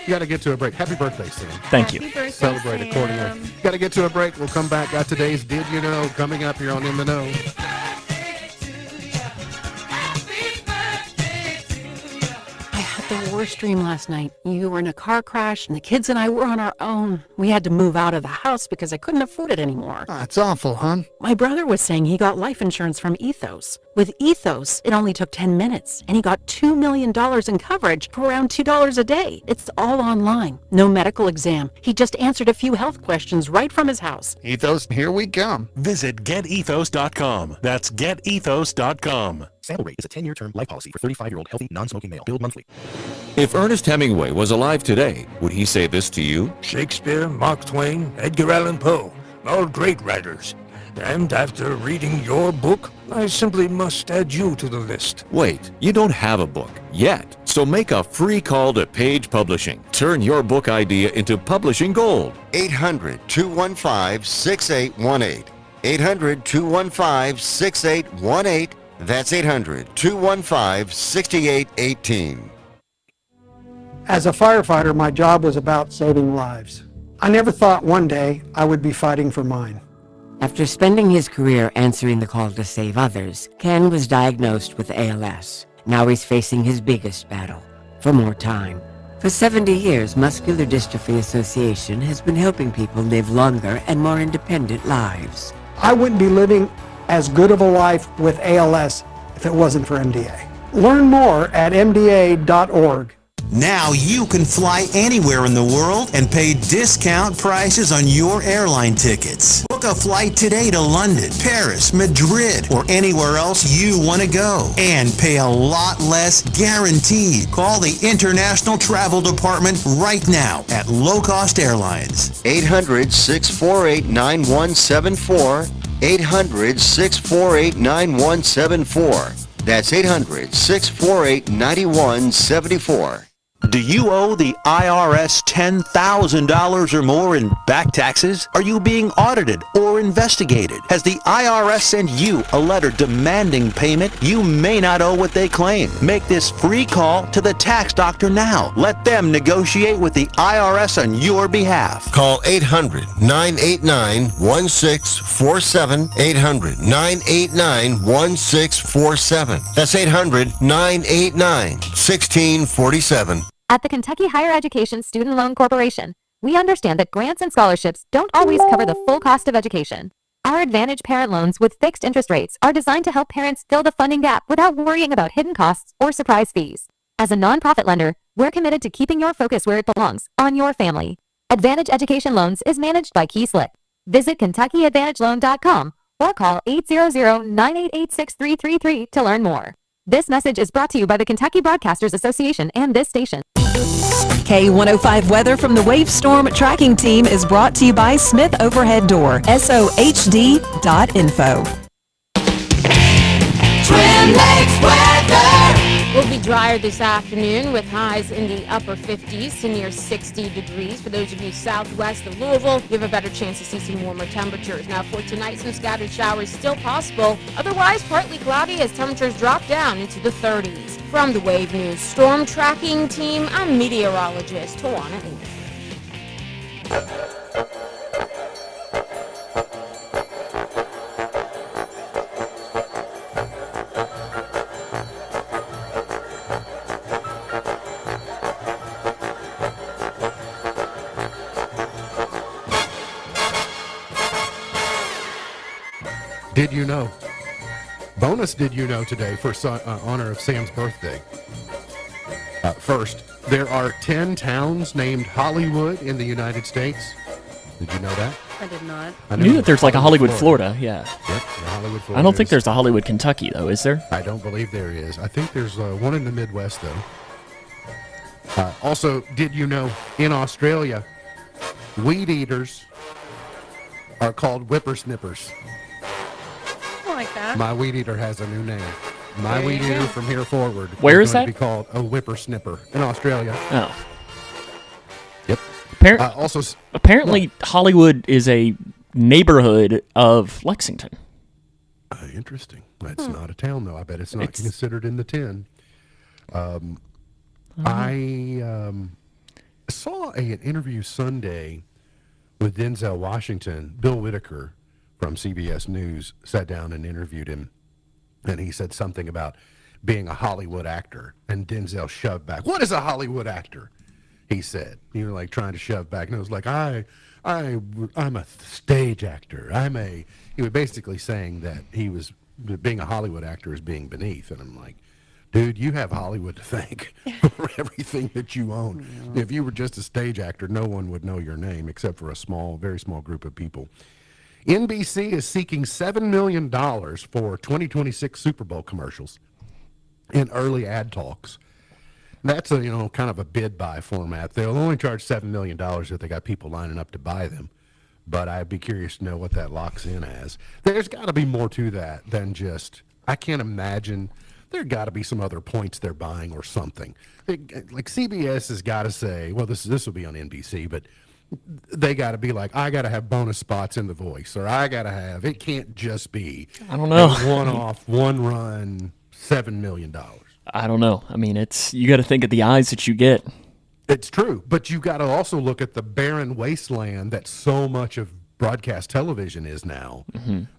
Speaker 1: You got to get to a break. Happy birthday, Sam.
Speaker 3: Thank you.
Speaker 2: Happy birthday,
Speaker 1: Celebrate
Speaker 2: Sam.
Speaker 1: accordingly. Got to get to a break. We'll come back. Got today's Did You Know coming up here on In the Know.
Speaker 13: I had the worst dream last night. You were in a car crash, and the kids and I were on our own. We had to move out of the house because I couldn't afford it anymore.
Speaker 14: That's awful, hon.
Speaker 13: My brother was saying he got life insurance from Ethos. With Ethos, it only took 10 minutes, and he got $2 million in coverage for around $2 a day. It's all online. No medical exam. He just answered a few health questions right from his house.
Speaker 14: Ethos, here we come.
Speaker 15: Visit getethos.com. That's getethos.com.
Speaker 16: Sample rate is a 10-year term life policy for 35-year-old healthy, non-smoking male. Billed monthly.
Speaker 17: If Ernest Hemingway was alive today, would he say this to you?
Speaker 18: Shakespeare, Mark Twain, Edgar Allan Poe, all great writers. And after reading your book, I simply must add you to the list.
Speaker 17: Wait, you don't have a book yet. So make a free call to Page Publishing. Turn your book idea into publishing gold.
Speaker 19: 800-215-6818. 800-215-6818. That's 800-215-6818.
Speaker 20: As a firefighter, my job was about saving lives. I never thought one day I would be fighting for mine.
Speaker 21: After spending his career answering the call to save others, Ken was diagnosed with ALS. Now he's facing his biggest battle, for more time. For 70 years, Muscular Dystrophy Association has been helping people live longer and more independent lives.
Speaker 20: I wouldn't be living as good of a life with ALS if it wasn't for MDA. Learn more at mda.org.
Speaker 22: Now you can fly anywhere in the world and pay discount prices on your airline tickets. Book a flight today to London, Paris, Madrid, or anywhere else you want to go. And pay a lot less guaranteed. Call the International Travel Department right now at Low Cost Airlines.
Speaker 19: 800-648-9174. 800-648-9174. That's 800-648-9174.
Speaker 23: Do you owe the IRS $10,000 or more in back taxes? Are you being audited or investigated? Has the IRS sent you a letter demanding payment? You may not owe what they claim. Make this free call to the tax doctor now. Let them negotiate with the IRS on your behalf.
Speaker 19: Call 800-989-1647. 800-989-1647. That's 800-989-1647.
Speaker 24: At the Kentucky Higher Education Student Loan Corporation,
Speaker 4: We understand that grants and scholarships don't always cover the full cost of education. Our Advantage Parent Loans with fixed interest rates are designed to help parents fill the funding gap without worrying about hidden costs or surprise fees. As a nonprofit lender, we're committed to keeping your focus where it belongs, on your family. Advantage Education Loans is managed by Key Slick. Visit KentuckyAdvantageLoan.com or call 800-988-6333 to learn more. This message is brought to you by the Kentucky Broadcasters Association and this station.
Speaker 6: K105 weather from the Wave Storm Tracking Team is brought to you by Smith Overhead Door, SOHD.info.
Speaker 7: Twin Lakes weather. Will be drier this afternoon with highs in the upper 50s to near 60 degrees. For those of you southwest of Louisville, you have a better chance to see some warmer temperatures. Now for tonight, some scattered showers still possible. Otherwise, partly cloudy as temperatures drop down into the 30s. From the Wave News Storm Tracking Team, I'm meteorologist Tawana Ingram.
Speaker 1: Did you know? Bonus did you know today for honor of Sam's birthday. First, there are 10 towns named Hollywood in the United States. Did you know that?
Speaker 2: I did not.
Speaker 3: I knew that there's like a Hollywood, Florida. Yeah.
Speaker 1: Yep, Hollywood, Florida.
Speaker 3: I don't think there's a Hollywood, Kentucky, though, is there?
Speaker 1: I don't believe there is. I think there's one in the Midwest, though. Also, did you know in Australia, weed eaters are called whippersnippers?
Speaker 2: I like that.
Speaker 1: My weed eater has a new name. My
Speaker 2: There
Speaker 1: weed
Speaker 2: you
Speaker 1: eater
Speaker 2: go.
Speaker 1: from here forward.
Speaker 3: Where is
Speaker 1: going
Speaker 3: that?
Speaker 1: to be called a whippersnipper in Australia.
Speaker 3: Oh.
Speaker 1: Yep.
Speaker 3: Apparently, Hollywood is a neighborhood of Lexington.
Speaker 1: Interesting. That's not a town, though. I bet it's not considered in the 10. I saw an interview Sunday with Denzel Washington. Bill Whitaker from CBS News sat down and interviewed him, and he said something about being a Hollywood actor, and Denzel shoved back. What is a Hollywood actor? He said. You were like trying to shove back, and it was like, I'm a stage actor. He was basically saying that being a Hollywood actor is being beneath, and I'm like, dude, you have Hollywood to thank for everything that you own. Yeah. If you were just a stage actor, no one would know your name except for a very small group of people. NBC is seeking $7 million for 2026 Super Bowl commercials in early ad talks. That's a kind of a bid buy format. They'll only charge $7 million if they got people lining up to buy them. But I'd be curious to know what that locks in as. There's got to be more to that than just, I can't imagine. There got to be some other points they're buying or something. Like CBS has got to say, well, this will be on NBC, but they got to be like, I got to have bonus spots in The Voice, or I got to have, it can't just be
Speaker 3: I don't know.
Speaker 1: a one-off, one-run, $7 million.
Speaker 3: I don't know. I mean, you got to think of the eyes that you get.
Speaker 1: It's true, but you got to also look at the barren wasteland that so much of broadcast television is now,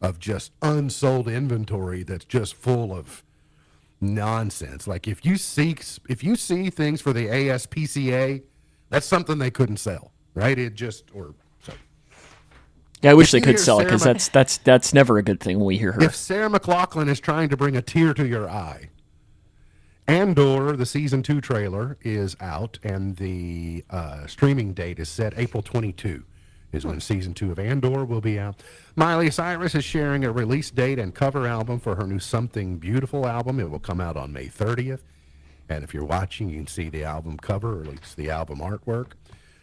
Speaker 1: of just unsold inventory that's just full of nonsense. Like if you see things for the ASPCA, that's something they couldn't sell, right?
Speaker 3: Yeah, I wish they could sell it because that's never a good thing when we hear her.
Speaker 1: If Sarah McLachlan is trying to bring a tear to your eye, Andor, the season 2 trailer is out, and the streaming date is set April 22 is when season 2 of Andor will be out. Miley Cyrus is sharing a release date and cover album for her new Something Beautiful album. It will come out on May 30th. And if you're watching, you can see the album cover, or at least the album artwork.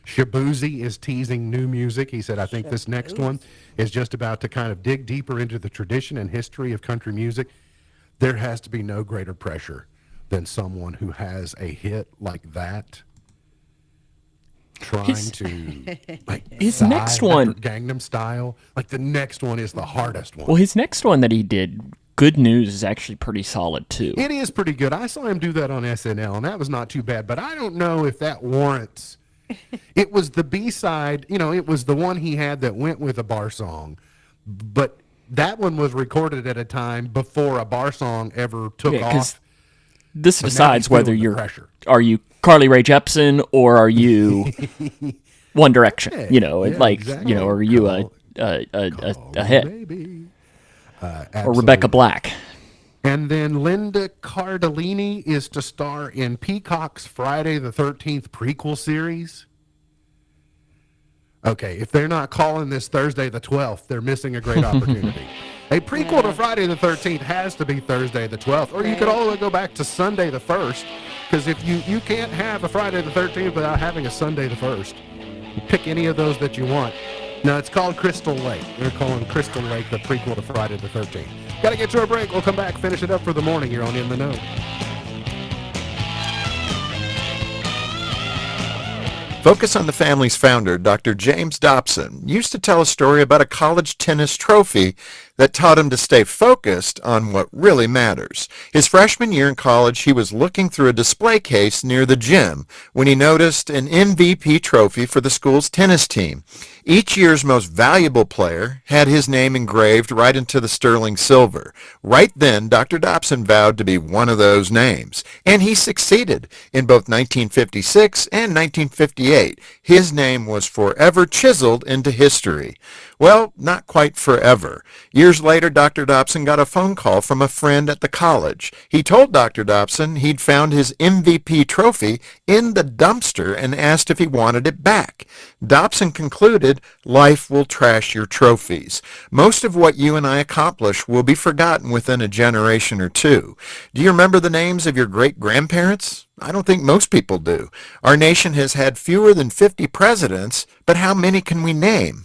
Speaker 1: Shabuzi is teasing new music. He said, I think this next one is just about to kind of dig deeper into the tradition and history of country music. There has to be no greater pressure than someone who has a hit like that trying to
Speaker 3: his next one,
Speaker 1: Gangnam Style, like the next one is the hardest one.
Speaker 3: Well, his next one that he did, Good News, is actually pretty solid too.
Speaker 1: It is pretty good. I saw him do that on SNL, and that was not too bad, but I don't know if that warrants. It was the B-side, it was the one he had that went with a bar song, but that one was recorded at a time before a bar song ever took off.
Speaker 3: This
Speaker 1: But now
Speaker 3: decides
Speaker 1: he's
Speaker 3: whether
Speaker 1: feeling the pressure.
Speaker 3: are you Carly Rae Jepsen or are you One Direction.
Speaker 1: Yeah,
Speaker 3: You know,
Speaker 1: yeah,
Speaker 3: like
Speaker 1: exactly.
Speaker 3: you know, are you a hit or Rebecca Black?
Speaker 1: And then Linda Cardellini is to star in Peacock's Friday the 13th prequel series. Okay, if they're not calling this Thursday the 12th, they're missing a great opportunity. A prequel to Friday the 13th has to be Thursday the 12th, or you could all go back to Sunday the 1st, because if you can't have a Friday the 13th without having a Sunday the 1st. You pick any of those that you want. No, it's called Crystal Lake. They're calling Crystal Lake the prequel to Friday the 13th. Got to get to a break. We'll come back, finish it up for the morning here on In the Know.
Speaker 17: Focus on the Family's founder, Dr. James Dobson, used to tell a story about a college tennis trophy that taught him to stay focused on what really matters. His freshman year in college, he was looking through a display case near the gym when he noticed an MVP trophy for the school's tennis team. Each year's most valuable player had his name engraved right into the sterling silver. Right then, Dr. Dobson vowed to be one of those names, and he succeeded. In both 1956 and 1958, his name was forever chiseled into history. Well, not quite forever. Years later, Dr. Dobson got a phone call from a friend at the college. He told Dr. Dobson he'd found his MVP trophy in the dumpster and asked if he wanted it back. Dobson concluded, life will trash your trophies. Most of what you and I accomplish will be forgotten within a generation or two. Do you remember the names of your great-grandparents? I don't think most people do. Our nation has had fewer than 50 presidents, but how many can we name?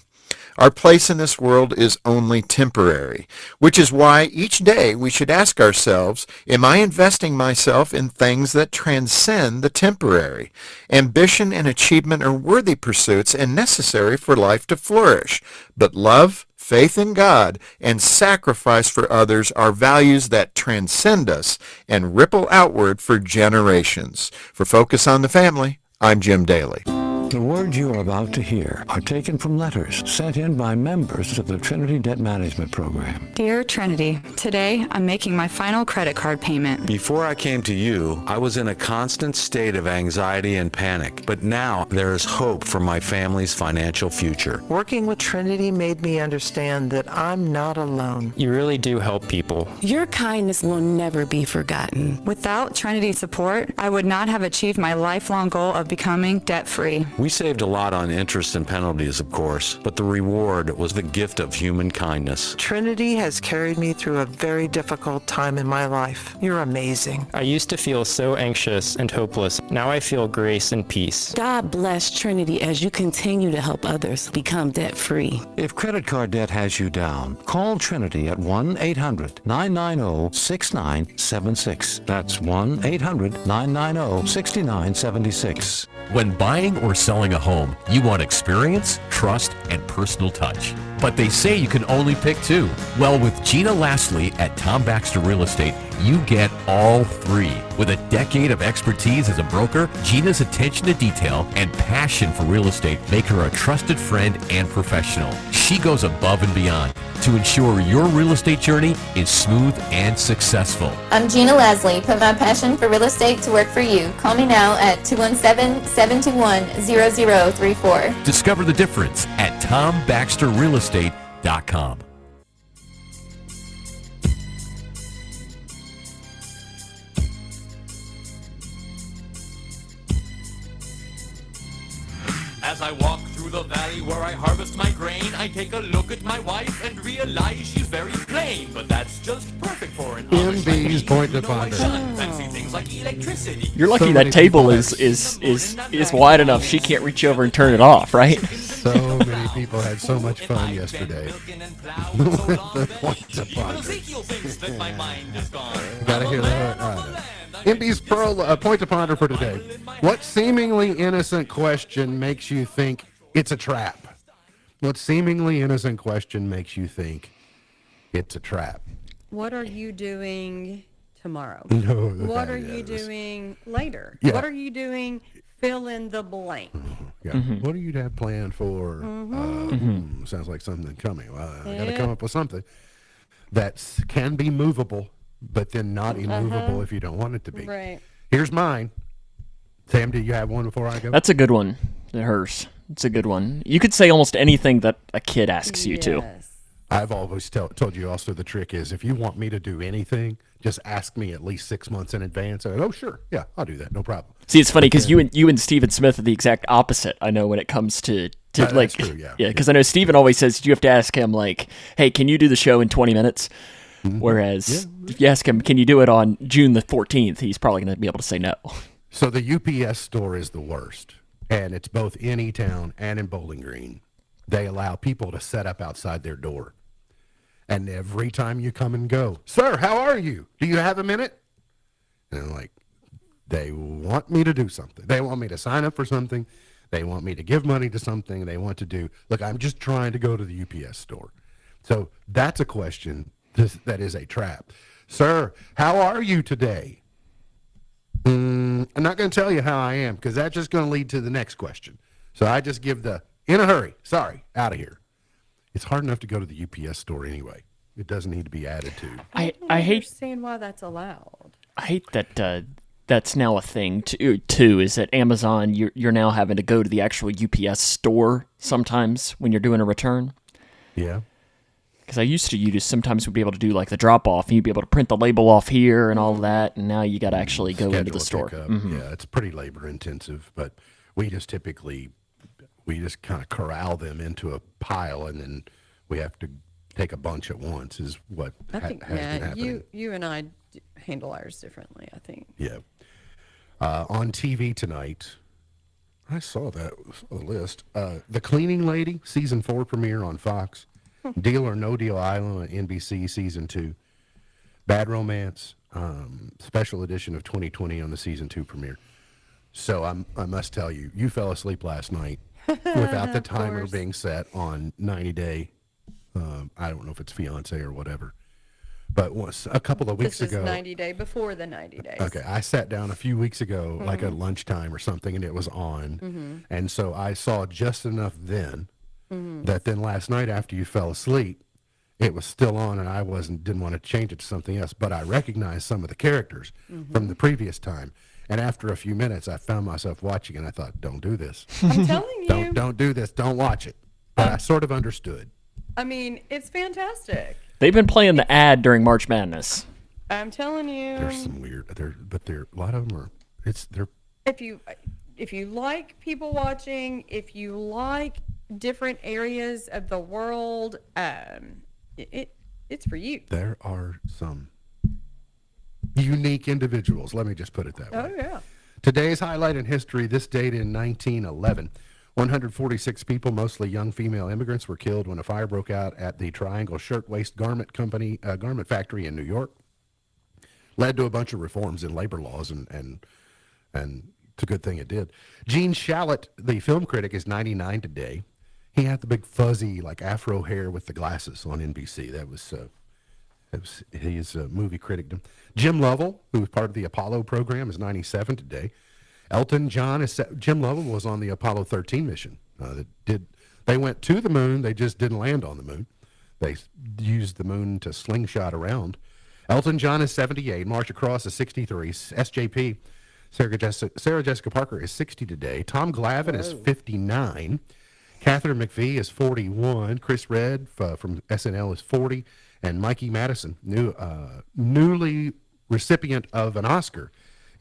Speaker 17: Our place in this world is only temporary, which is why each day we should ask ourselves, am I investing myself in things that transcend the temporary? Ambition and achievement are worthy pursuits and necessary for life to flourish, but love, faith in God, and sacrifice for others are values that transcend us and ripple outward for generations. For Focus on the Family, I'm Jim Daly.
Speaker 5: The words you are about to hear are taken from letters sent in by members of the Trinity Debt Management Program.
Speaker 8: Dear Trinity, today I'm making my final credit card payment.
Speaker 9: Before I came to you, I was in a constant state of anxiety and panic, but now there is hope for my family's financial future.
Speaker 24: Working with Trinity made me understand that I'm not alone.
Speaker 25: You really do help people.
Speaker 8: Your kindness will never be forgotten. Without Trinity's support, I would not have achieved my lifelong goal of becoming debt-free.
Speaker 9: We saved a lot on interest and penalties, of course, but the reward was the gift of human kindness.
Speaker 24: Trinity has carried me through a very difficult time in my life. You're amazing.
Speaker 25: I used to feel so anxious and hopeless. Now I feel grace and peace.
Speaker 8: God bless Trinity as you continue to help others become debt-free.
Speaker 5: If credit card debt has you down, call Trinity at 1-800-990-6976. That's 1-800-990-6976.
Speaker 26: When buying or selling a home, you want experience, trust, and personal touch. But they say you can only pick two. Well, with Gina Lastly at Tom Baxter Real Estate, you get all three. With a decade of expertise as a broker, Gina's attention to detail and passion for real estate make her a trusted friend and professional. She goes above and beyond to ensure your real estate journey is smooth and successful.
Speaker 27: I'm Gina Leslie. Put my passion for real estate to work for you. Call me now at 217-721-0034.
Speaker 26: Discover the difference at TomBaxterRealEstate.com.
Speaker 28: As I walk through the valley where I harvest my grain, I take a look at my wife and realize she's very plain. But that's just perfect for an
Speaker 1: MB's Point to Ponder.
Speaker 28: fancy things like electricity.
Speaker 3: You're lucky that table is wide enough she can't reach over and turn it off, right?
Speaker 1: So many people had so much fun yesterday with the Point to Ponder. Gotta hear that. MB's Point to Ponder for today. What seemingly innocent question makes you think it's a trap? What seemingly innocent question makes you think it's a trap?
Speaker 2: What are you doing tomorrow?
Speaker 1: No,
Speaker 2: what are you doing later?
Speaker 1: Yeah.
Speaker 2: What are you doing? Fill in the blank.
Speaker 1: Yeah. What do you have planned for? Sounds like something coming. I got to come up with something that can be movable, but then not immovable if you don't want it to be.
Speaker 2: Right.
Speaker 1: Here's mine. Sam, do you have one before I go?
Speaker 3: That's a good one. Hers. It's a good one. You could say almost anything that a kid asks you to.
Speaker 2: Yes.
Speaker 1: I've always told you also the trick is if you want me to do anything, just ask me at least 6 months in advance. And, oh, sure. Yeah, I'll do that. No problem.
Speaker 3: See, it's funny because you and Stephen Smith are the exact opposite. I know when it comes to like,
Speaker 1: that's true, yeah.
Speaker 3: because I know Stephen always says you have to ask him like, hey, can you do the show in 20 minutes? Whereas if you ask him, can you do it on June the 14th? He's probably going to be able to say no.
Speaker 1: So the UPS store is the worst, and it's both in E-Town and in Bowling Green. They allow people to set up outside their door. And every time you come and go, sir, how are you? Do you have a minute? And I'm like, they want me to do something. They want me to sign up for something. They want me to give money to something. They want to do, look, I'm just trying to go to the UPS store. So that's a question that is a trap. Sir, how are you today? I'm not going to tell you how I am because that's just going to lead to the next question. So I just give the, in a hurry, sorry, out of here. It's hard enough to go to the UPS store anyway. It doesn't need to be added to.
Speaker 2: I
Speaker 3: hate
Speaker 2: understand why that's allowed.
Speaker 3: I hate that that's now a thing too. Is that Amazon? You're now having to go to the actual UPS store sometimes when you're doing a return.
Speaker 1: Yeah.
Speaker 3: Because I used to, you just sometimes would be able to do like the drop off, and you'd be able to print the label off here and all of that, and now you got to actually go into the store.
Speaker 1: Yeah, it's pretty labor intensive, but we just kind of corral them into a pile, and then we have to take a bunch at once. Is what
Speaker 2: I think.
Speaker 1: has been
Speaker 2: Yeah,
Speaker 1: happening.
Speaker 2: you and I handle ours differently. I think.
Speaker 1: Yeah. On TV tonight, I saw the list. The Cleaning Lady season 4 premiere on Fox. Deal or No Deal Island on NBC season 2. Bad Romance special edition of 2020 on the season 2 premiere. So I must tell you, you fell asleep last night without the timer being set on 90 Day. I don't know if it's Fiance or whatever. But a couple of weeks ago.
Speaker 2: This is 90 day before the 90 days.
Speaker 1: Okay, I sat down a few weeks ago, like at lunchtime or something, and it was on. And so I saw just enough then that then last night after you fell asleep, it was still on, and I didn't want to change it to something else. But I recognized some of the characters from the previous time. And after a few minutes, I found myself watching, and I thought, "Don't do this.
Speaker 2: I'm telling you.
Speaker 1: Don't do this. Don't watch it." But I sort of understood.
Speaker 2: I mean, it's fantastic.
Speaker 3: They've been playing the ad during March Madness.
Speaker 2: I'm telling you.
Speaker 1: There's some weird, but a lot of them are. They're.
Speaker 2: If you like people watching, if you like different areas of the world, it's for you.
Speaker 1: There are some unique individuals. Let me just put it that way.
Speaker 2: Oh yeah.
Speaker 1: Today's highlight in history. This date in 1911. 146 people, mostly young female immigrants, were killed when a fire broke out at the Triangle Shirtwaist Garment Company, garment factory in New York. Led to a bunch of reforms in labor laws, and it's a good thing it did. Gene Shalit, the film critic, is 99 today. He had the big fuzzy, like afro hair with the glasses on NBC. That was his movie critic. Jim Lovell, who was part of the Apollo program, is 97 today. Elton John Jim Lovell was on the Apollo 13 mission. They went to the moon. They just didn't land on the moon. They used the moon to slingshot around. Elton John is 78. Marcia Cross is 63. SJP, Sarah Jessica Parker is 60 today. Tom Glavine is 59. Catherine McPhee is 41. Chris Redd from SNL is 40. And Mikey Madison, newly recipient of an Oscar,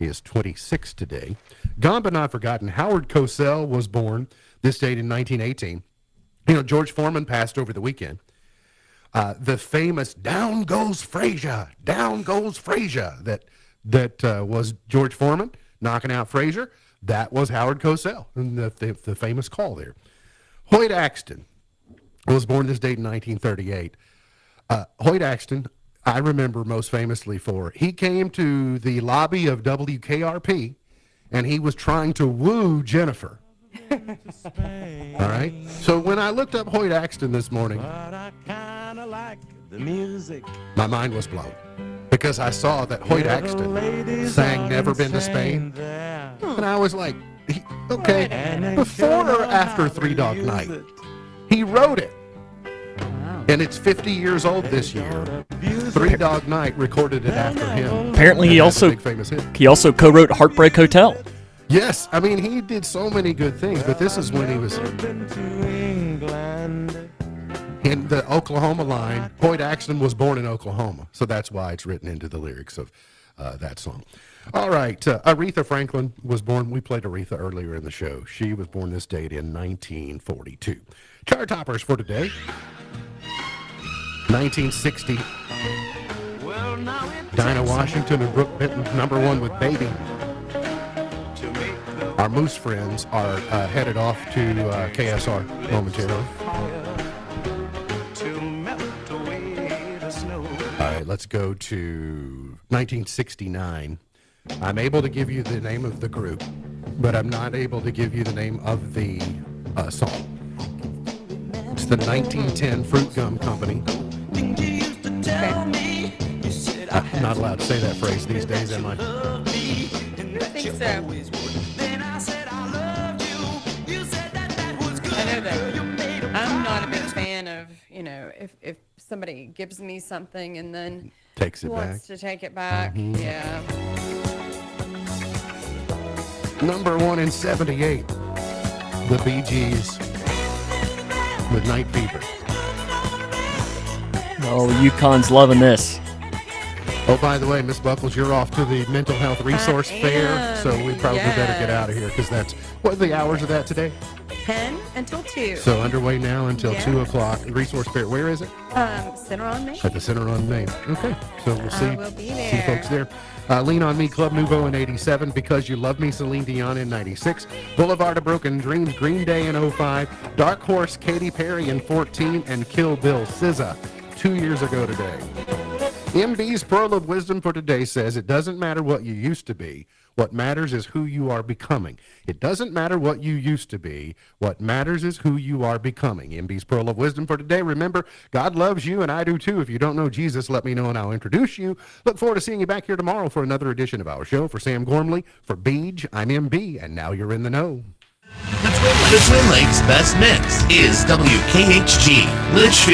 Speaker 1: is 26 today. Gone but not forgotten, Howard Cosell was born this date in 1918. You know, George Foreman passed over the weekend. The famous "Down Goes Frazier," "Down Goes Frazier," that was George Foreman knocking out Frazier. That was Howard Cosell, and the famous call there. Hoyt Axton was born this date in 1938. Hoyt Axton, I remember most famously he came to the lobby of WKRP, and he was trying to woo Jennifer. All right? So when I looked up Hoyt Axton this morning, my mind was blown, because I saw that Hoyt Axton sang "Never Been to Spain," and I was like, okay, before or after Three Dog Night? He wrote it. And it's 50 years old this year. Three Dog Night recorded it after him.
Speaker 3: Apparently, he also
Speaker 1: big famous hit.
Speaker 3: co-wrote "Heartbreak Hotel."
Speaker 1: Yes, I mean, he did so many good things, but this is when he was in the Oklahoma line. Boyd Axton was born in Oklahoma, so that's why it's written into the lyrics of that song. All right, Aretha Franklin was born. We played Aretha earlier in the show. She was born this date in 1942. Chart toppers for today. 1960. Dinah Washington and Brooke Benton, #1 with Baby. Our Moose friends are headed off to KSR momentarily. All right, let's go to 1969. I'm able to give you the name of the group, but I'm not able to give you the name of the song. It's the 1910 Fruit Gum Company. I'm not allowed to say that phrase these days, am I?
Speaker 2: I think so. I know that I'm not a big fan of, if somebody gives me something and then
Speaker 1: Takes it
Speaker 2: wants
Speaker 1: back.
Speaker 2: to take it back.
Speaker 1: Mhm.
Speaker 2: Yeah.
Speaker 1: #1 in 78, the Bee Gees with Night Fever.
Speaker 3: Oh, UConn's loving this.
Speaker 1: Oh, by the way, Miss Buckles, you're off to the Mental Health Resource Fair,
Speaker 2: am,
Speaker 1: so we probably better get out of here because what are the hours of that today?
Speaker 2: 10 until 2.
Speaker 1: So underway now until
Speaker 2: Yeah.
Speaker 1: 2 o'clock. Resource Fair, where is it?
Speaker 2: Center on Main.
Speaker 1: At the Center on Main. Okay, so we'll see,
Speaker 2: I will be
Speaker 1: see
Speaker 2: there.
Speaker 1: folks there. Lean on Me, Club Nouveau in 87, Because You Love Me, Celine Dion in 96, Boulevard of Broken Dreams, Green Day in 05, Dark Horse, Katy Perry in 14, and Kill Bill, SZA 2 years ago today. MB's Pearl of Wisdom for today says, it doesn't matter what you used to be. What matters is who you are becoming. It doesn't matter what you used to be. What matters is who you are becoming. MB's Pearl of Wisdom for today. Remember, God loves you, and I do too. If you don't know Jesus, let me know, and I'll introduce you. Look forward to seeing you back here tomorrow for another edition of our show. For Sam Gormley, for Beej, I'm MB, and now you're in the know.
Speaker 10: The Twin Lakes Best Mix is WKHG, Litchfield.